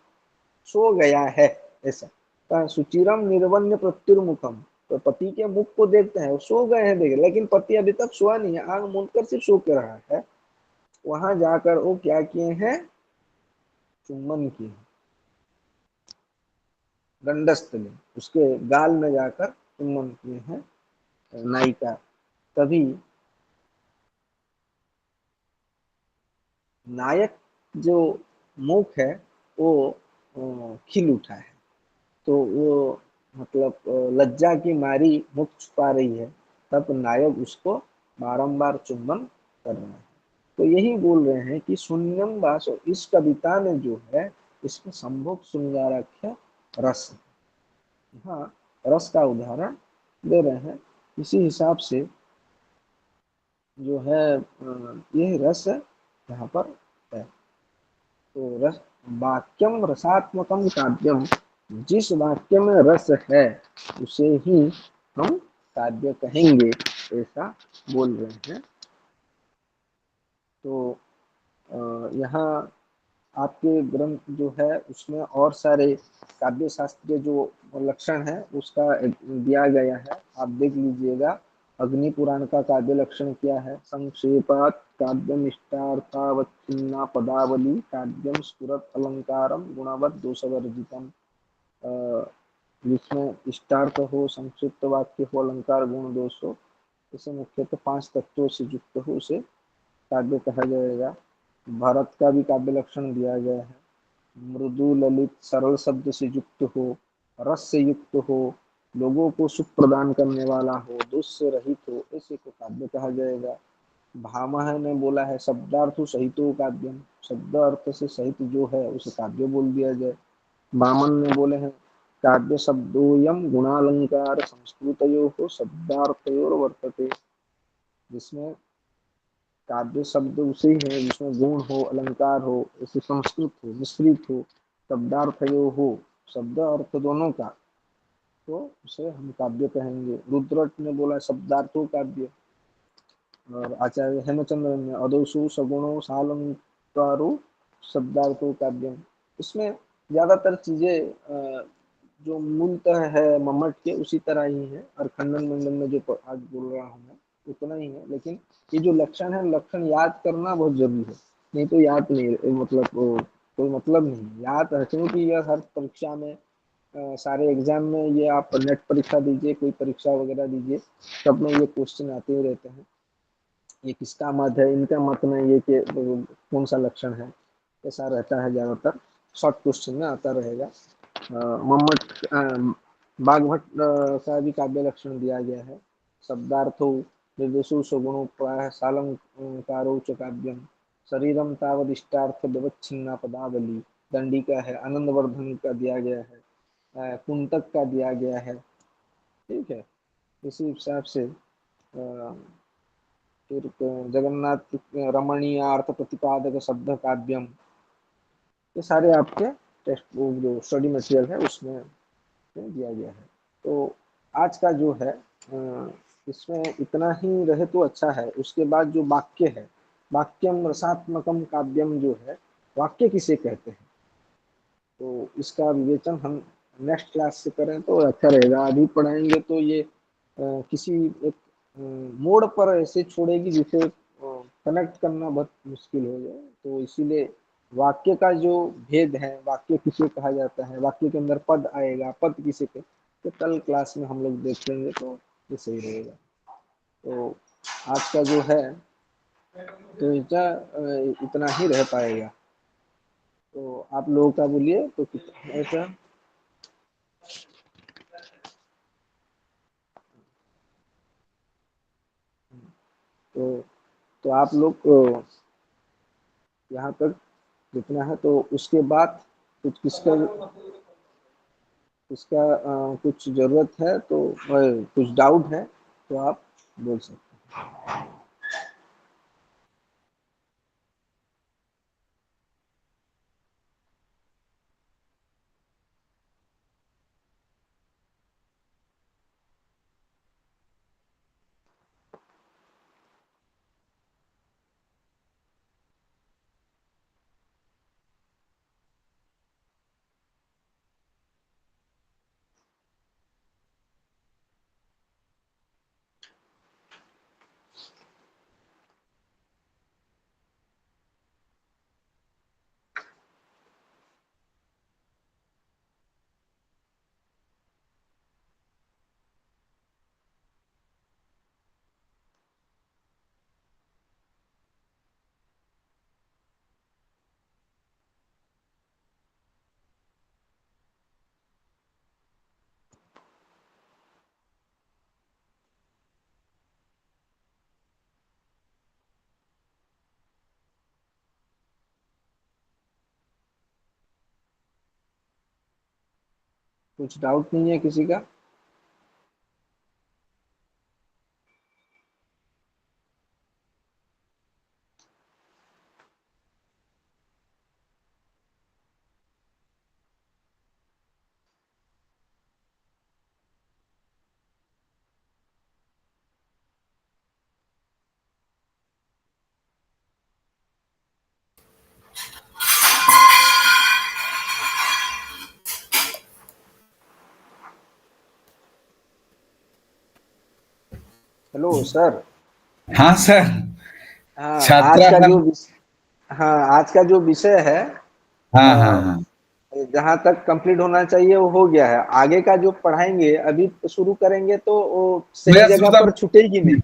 Speaker 2: सो गया है ऐसा। सुचिरम निर्वन्य प्रत्युर्मुखम, तो पति के मुख को देखते हैं, वो सो गए हैं देखे, लेकिन पति अभी तक सोआ नहीं है, आंख मूंद कर सिर्फ सो के रहा है। वहां जाकर वो क्या किए हैं, चुम्बन किए, दंडस्थ में उसके गाल में जाकर चुम्बन किए हैं नायिका। तभी नायक जो मुख है वो खिल उठा है, तो वो मतलब लज्जा की मारी मुख छुपा रही है, तब नायक उसको बारंबार चुंबन कर रहे हैं। तो यही बोल रहे हैं कि शून्यम वासो, इस कविता में जो है इसमें संभोग श्रृंगारख्य रस, हाँ, रस का उदाहरण दे रहे हैं। इसी हिसाब से जो है यह रस यहाँ पर है। तो रस, वाक्यम रसात्मकम काव्यम, जिस वाक्य में रस है उसे ही हम काव्य कहेंगे, ऐसा बोल रहे हैं। तो यहाँ आपके ग्रंथ जो है उसमें और सारे काव्य शास्त्रीय जो लक्षण है उसका दिया गया है, आप देख लीजिएगा। अग्नि पुराण का काव्य लक्षण क्या है, संक्षेपात काव्यम इष्टार्थावच्छिन्ना पदावली काव्यम स्फुरत अलंकारम गुणवत दोषवर्जितम, जिसमें इष्टार्थ हो, संक्षिप्त वाक्य हो, अलंकार गुण दोष हो, इसे मुख्यतः 5 तत्वों से युक्त हो उसे काव्य कहा जाएगा। भरत का भी काव्य लक्षण दिया गया है, मृदु ललित सरल शब्द से युक्त हो, रस से युक्त हो, लोगों को सुख प्रदान करने वाला हो, दोष से रहित हो, ऐसे को काव्य कहा जाएगा। भामह ने बोला है शब्दार्थ सहितो काव्यम, शब्द अर्थ से सहित जो है उसे काव्य बोल दिया जाए। वामन ने बोले हैं काव्य शब्दोयम गुणालंकार संस्कृतयो शब्दार्थयोर वर्तते, जिसमें काव्य शब्द उसे ही है जिसमें गुण हो, अलंकार हो, ऐसे संस्कृत हो, मिश्रित हो, शब्दार्थ यो हो, शब्द अर्थ दोनों का, तो उसे हम काव्य कहेंगे। रुद्रट ने बोला शब्दार्थो काव्य, और आचार्य हेमचंद्र ने अदोषु सगुणो सालंकारो शब्दार्थो काव्यम। इसमें ज्यादातर चीजें जो मूलतः है मम्मट के उसी तरह ही है, और खंडन मंडन में जो आज बोल रहा हूँ मैं उतना ही है, लेकिन ये जो लक्षण है लक्षण याद करना बहुत जरूरी है, नहीं तो याद नहीं, मतलब कोई मतलब नहीं याद रखने की। यह हर परीक्षा में सारे एग्जाम में, ये आप नेट परीक्षा दीजिए, कोई परीक्षा वगैरह दीजिए, सब में ये क्वेश्चन आते ही रहते हैं, ये किसका मत है, इनका मत में ये कि कौन सा लक्षण है, ऐसा रहता है ज्यादातर, शॉर्ट क्वेश्चन में आता रहेगा। मम्मट बागभट का भी काव्य लक्षण दिया गया है, शब्दार्थो निर्देशो सगुणो प्राय सालंकारो च काव्यम, शरीरम तावदिष्टार्थ व्यवच्छिन्ना पदावली, दंडी का है, आनंद वर्धन का दिया गया है, कुंतक का दिया गया है, ठीक है। इसी हिसाब से फिर जगन्नाथ रमणीयार्थ प्रतिपादक शब्द काव्यम, ये सारे आपके टेक्स्ट बुक जो स्टडी मटेरियल है उसमें दिया गया है। तो आज का जो है इसमें इतना ही रहे तो अच्छा है। उसके बाद जो वाक्य है, वाक्यम रसात्मकम काव्यम जो है, वाक्य किसे कहते हैं, तो इसका विवेचन हम नेक्स्ट क्लास से करें तो अच्छा रहेगा। अभी पढ़ाएंगे तो ये किसी एक मोड़ पर ऐसे छोड़ेगी जिसे कनेक्ट करना बहुत मुश्किल हो जाए, तो इसीलिए वाक्य का जो भेद है, वाक्य किसे कहा जाता है, वाक्य के अंदर पद आएगा, पद किसे कहते, तो कल क्लास में हम लोग देख लेंगे, तो ये सही रहेगा। तो आज का जो है तो इतना ही रह पाएगा। तो आप लोगों का बोलिए तो कितना ऐसा। तो तो आप लोग यहाँ तक जितना है, तो उसके बाद कुछ किसका इसका कुछ ज़रूरत है तो कुछ डाउट है तो आप बोल सकते हैं। कुछ डाउट नहीं है किसी का? Hello sir.
Speaker 1: हाँ सर।
Speaker 2: हाँ आज
Speaker 1: छात्रा
Speaker 2: का
Speaker 1: का।
Speaker 2: जो हाँ आज का जो विषय है
Speaker 1: हाँ हाँ हाँ।
Speaker 2: जहाँ तक कंप्लीट होना चाहिए वो हो गया है। आगे का जो पढ़ाएंगे अभी शुरू करेंगे तो वो सही
Speaker 1: मया
Speaker 2: जगह
Speaker 1: श्रुतम।
Speaker 2: पर छूटेगी नहीं।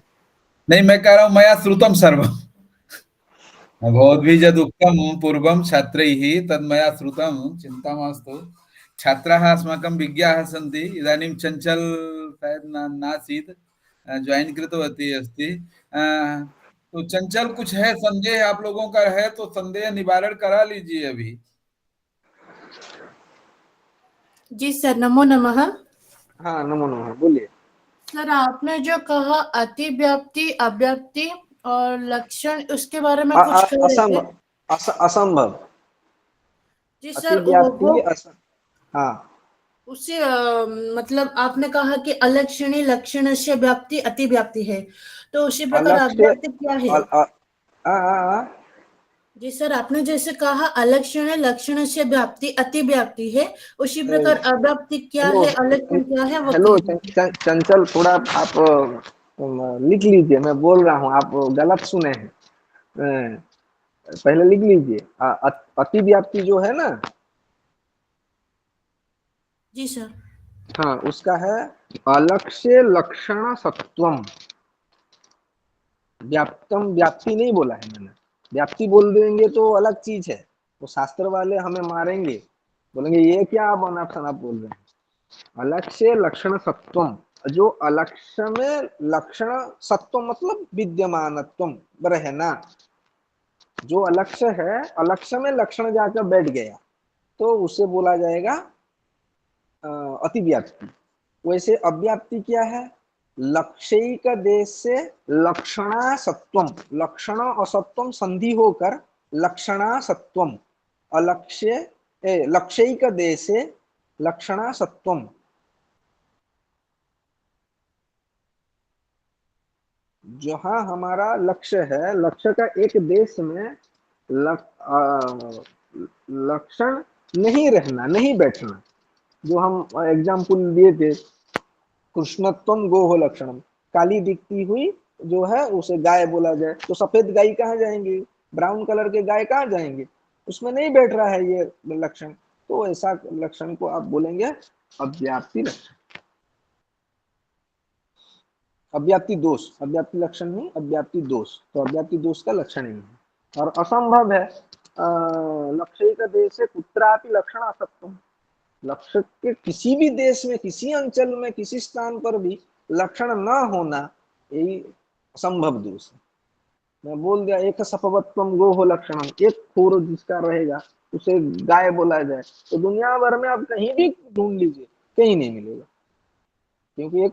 Speaker 1: नहीं, मैं कह रहा हूँ मया श्रुतम सर्वम। भवद्भिः यदुक्तं पूर्वं छात्रैः तन्मया श्रुतं चिन्ता मास्तु। छात्राः अस्माकं विज्ञाः सन्ति। इदानीं चञ्चल शायद नासीत्, ज्वाइन कृतवती अस्ति। तो चंचल कुछ है संदेह आप लोगों का है तो संदेह निवारण करा लीजिए अभी।
Speaker 3: जी सर, नमो नमः।
Speaker 2: हाँ नमो नमः, बोलिए।
Speaker 3: सर, आपने जो कहा अतिव्याप्ति, अव्याप्ति और लक्षण, उसके बारे में कुछ कह रहे थे।
Speaker 2: असंभव, असंभव,
Speaker 3: जी
Speaker 2: अति
Speaker 3: सर, वो
Speaker 2: व्याप्ति हाँ।
Speaker 3: उसे मतलब आपने कहा कि अलक्षणी लक्षण से व्याप्ति अतिव्याप्ति है, तो उसी प्रकार
Speaker 2: अलग से
Speaker 3: अव्याप्ति क्या है? जी सर, आपने जैसे कहा अलक्षण लक्षण से व्याप्ति अतिव्याप्ति है, उसी प्रकार अव्याप्ति क्या
Speaker 2: हेलो,
Speaker 3: है, अलक्षण क्या है, वो
Speaker 2: हेलो
Speaker 3: कह दीजिए।
Speaker 2: चंचल, थोड़ा आप लिख लीजिए। मैं बोल रहा हूँ, आप गलत सुने हैं। पहले लिख लीजिए। अतिव्याप्ति जो है ना,
Speaker 3: जी सर।
Speaker 2: हाँ उसका है अलक्ष्य लक्षण सत्वम। व्याप्तम व्याप्ति नहीं बोला है मैंने। व्याप्ति बोल देंगे तो अलग चीज है, वो शास्त्र वाले हमें मारेंगे, बोलेंगे ये क्या आप अनाप शनाप बोल रहे हैं। अलक्ष्य लक्षण सत्वम, जो अलक्ष्य में लक्षण, सत्व मतलब विद्यमानत्वम, रहना। जो अलक्ष्य है, अलक्ष्य में लक्षण जाकर बैठ गया तो उसे बोला जाएगा अतिव्याप्ति। वैसे अव्याप्ति क्या है? लक्षयिक देश से लक्षणा सत्वम, लक्षण असत्वम संधि होकर लक्षणा सत्वम, अलक्ष्य लक्षयिक देश से लक्षणा सत्वम। जहां हमारा लक्ष्य है, लक्ष्य का एक देश में लक्षण नहीं रहना, नहीं बैठना। जो हम एग्जाम्पल दिए थे, कृष्णत्वम गोह लक्षणम, काली दिखती हुई जो है उसे गाय बोला जाए, तो सफेद गाय कहाँ जाएंगे? ब्राउन कलर के गाय कहाँ जाएंगे? उसमें नहीं बैठ रहा है ये लक्षण, तो ऐसा लक्षण को आप बोलेंगे अव्याप्ति लक्षण। अव्याप्ति दोष, अव्याप्ति लक्षण नहीं, अव्याप्ति दोष, तो अव्याप्ति दोष का लक्षण ही है। और असंभव है लक्ष्य का देश से कुत्रापि लक्षण असत्वम, लक्ष्य के किसी भी देश में, किसी अंचल में, किसी स्थान पर भी लक्षण न होना, यही असंभव दोष है। मैं बोल दिया एक सपवत्वम गो हो लक्षणम, एक खुर जिसका रहेगा उसे गाय बोला जाए, तो दुनिया भर में आप कहीं भी ढूंढ लीजिए, कहीं नहीं मिलेगा, क्योंकि एक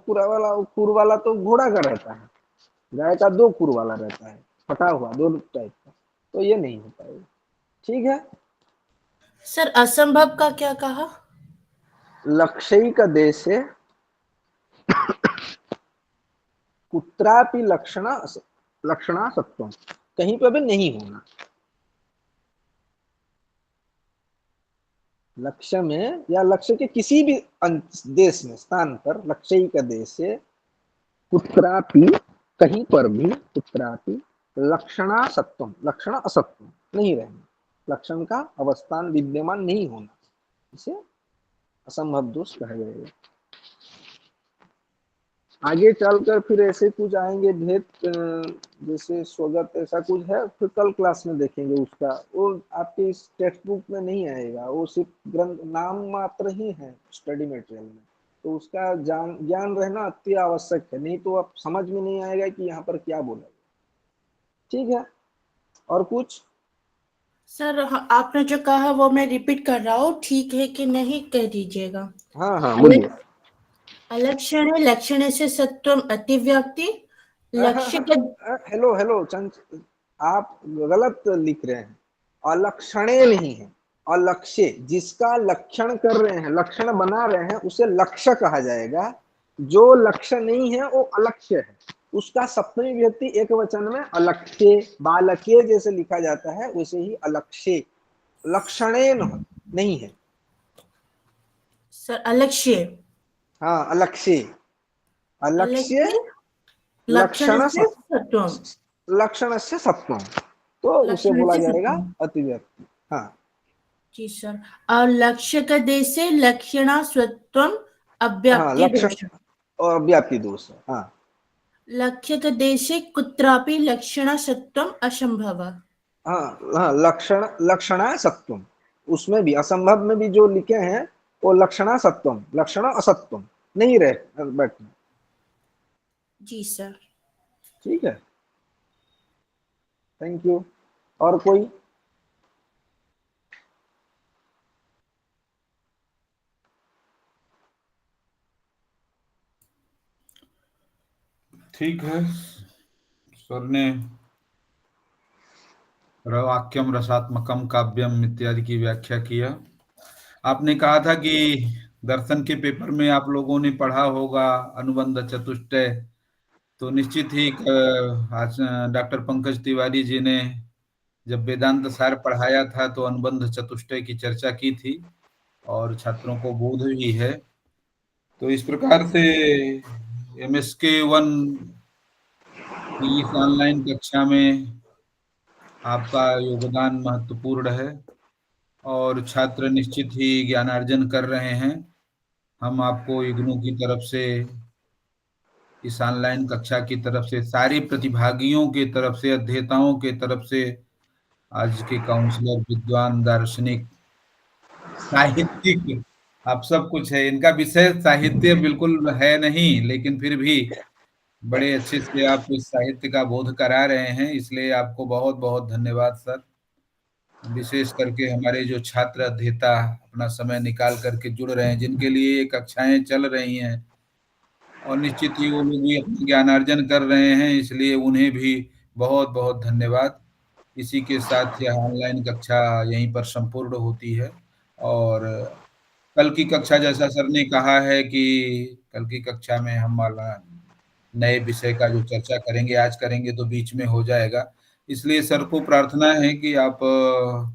Speaker 2: खुर वाला तो घोड़ा का रहता है, गाय का 2 खुर वाला रहता है, फटा हुआ 2 टाइप का, तो ये नहीं हो पाएगा। ठीक है
Speaker 3: सर, असंभव का क्या कहा?
Speaker 2: लक्ष्य का देश से कुत्रापि लक्षणा सत्वम, कहीं पर भी नहीं होना, लक्ष्य में या लक्ष्य के किसी भी देश में, स्थान पर, लक्ष्य का देश से कुत्रापि, कहीं पर भी, कुत्रापि लक्षणा सत्वम, लक्षण असत्वम नहीं रहना, लक्षण का अवस्थान विद्यमान नहीं होना, इसे असंभव दोष कहा जाएगा। आगे चलकर फिर ऐसे कुछ आएंगे भेद, जैसे स्वगत ऐसा कुछ है, फिर कल क्लास में देखेंगे उसका, वो आपके इस टेक्स्ट बुक में नहीं आएगा, वो सिर्फ ग्रंथ नाम मात्र ही है स्टडी मटेरियल में, तो उसका ज्ञान रहना अति आवश्यक है, नहीं तो आप समझ में नहीं आएगा कि यहाँ पर क्या बोला गया। ठीक है, और कुछ?
Speaker 3: सर, आपने जो कहा वो मैं रिपीट कर रहा हूँ, ठीक है कि नहीं कह दीजिएगा।
Speaker 2: हाँ बोलिए।
Speaker 3: अलक्षण लक्षण से सत्वम अतिव्याप्ति, लक्ष्य के
Speaker 2: हेलो चंद, आप गलत लिख रहे हैं, अलक्षणे नहीं है, अलक्ष्य, जिसका लक्षण कर रहे हैं, लक्षण बना रहे हैं, उसे लक्ष्य कहा जाएगा, जो लक्ष्य नहीं है वो अलक्ष्य है, उसका सप्तमी विभक्ति एक वचन में अलक्ष्य, बालक्य जैसे लिखा जाता है वैसे ही अलक्ष्य, लक्षणे नहीं है
Speaker 3: सर। अलक्ष्य,
Speaker 2: हाँ अलक्ष्य, अलक्ष्य लक्षण से सत्वम, तो उसे बोला जाएगा अतिव्याप्ति। हाँ
Speaker 3: जी सर। और लक्ष्य का देश से लक्षणा स्वत्वम अव्याप्ति दोष,
Speaker 2: और व्याप्ति दोष है। हाँ,
Speaker 3: लक्ष्य का देश से कुत्रापि लक्षणा सत्वम असंभव।
Speaker 2: हाँ लक्षणा सत्वम, उसमें भी असंभव में भी जो लिखे हैं वो लक्षणा सत्वम, लक्षण असत्वम नहीं रहे बैठना।
Speaker 3: जी सर।
Speaker 2: ठीक है, थैंक यू। और कोई?
Speaker 1: ठीक है, सर ने वाक्यम रसात्मकम काव्यम इत्यादि की व्याख्या किया। आपने कहा था कि दर्शन के पेपर में आप लोगों ने पढ़ा होगा अनुबंध चतुष्टय, तो निश्चित ही आज डॉक्टर पंकज तिवारी जी ने जब वेदांत सार पढ़ाया था तो अनुबंध चतुष्टय की चर्चा की थी और छात्रों को बोध भी है। तो इस प्रकार से MSK1 की इस ऑनलाइन कक्षा में आपका योगदान महत्वपूर्ण है और छात्र निश्चित ही ज्ञानार्जन कर रहे हैं। हम आपको इग्नू की तरफ से, इस ऑनलाइन कक्षा की तरफ से, सारे प्रतिभागियों की तरफ से, अध्येताओं के तरफ से, आज के काउंसलर, विद्वान, दार्शनिक, साहित्यिक, आप सब कुछ है। इनका विषय साहित्य बिल्कुल है नहीं, लेकिन फिर भी बड़े अच्छे से आप इस साहित्य का बोध करा रहे हैं, इसलिए आपको बहुत बहुत धन्यवाद सर। विशेष करके हमारे जो छात्र अध्येता अपना समय निकाल करके जुड़ रहे हैं, जिनके लिए ये कक्षाएं चल रही हैं और निश्चित ही वो लोग भी अपना ज्ञानार्जन कर रहे हैं, इसलिए उन्हें भी बहुत बहुत धन्यवाद। इसी के साथ यह ऑनलाइन कक्षा यहीं पर संपूर्ण होती है और कल की कक्षा, जैसा सर ने कहा है कि कल की कक्षा में हम नए विषय का जो चर्चा करेंगे, आज करेंगे तो बीच में हो जाएगा, इसलिए सर को प्रार्थना है कि आप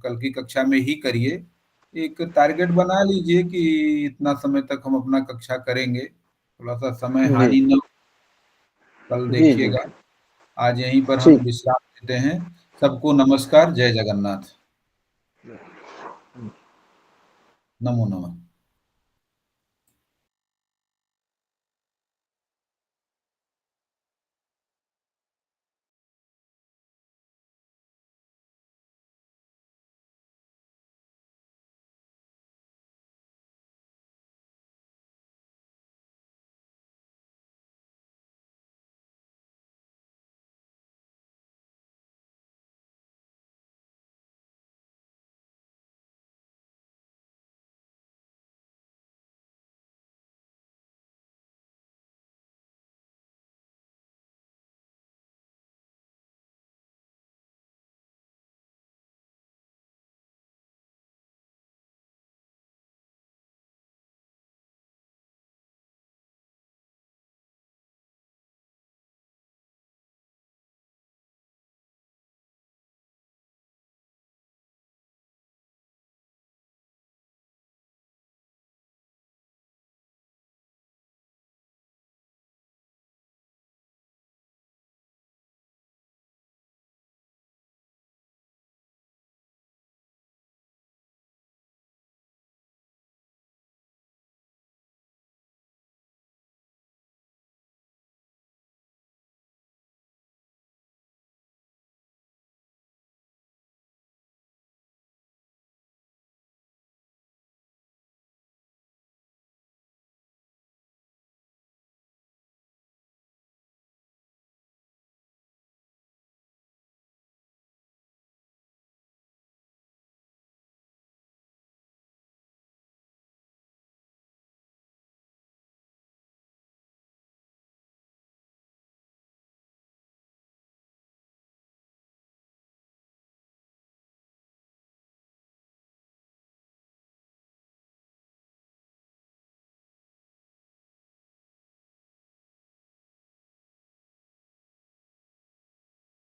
Speaker 1: कल की कक्षा में ही करिए। एक टारगेट बना लीजिए कि इतना समय तक हम अपना कक्षा करेंगे, थोड़ा सा समय हानि न, कल देखिएगा। आज यहीं पर हम विश्राम देते हैं। सबको नमस्कार, जय जगन्नाथ, नमो नमः।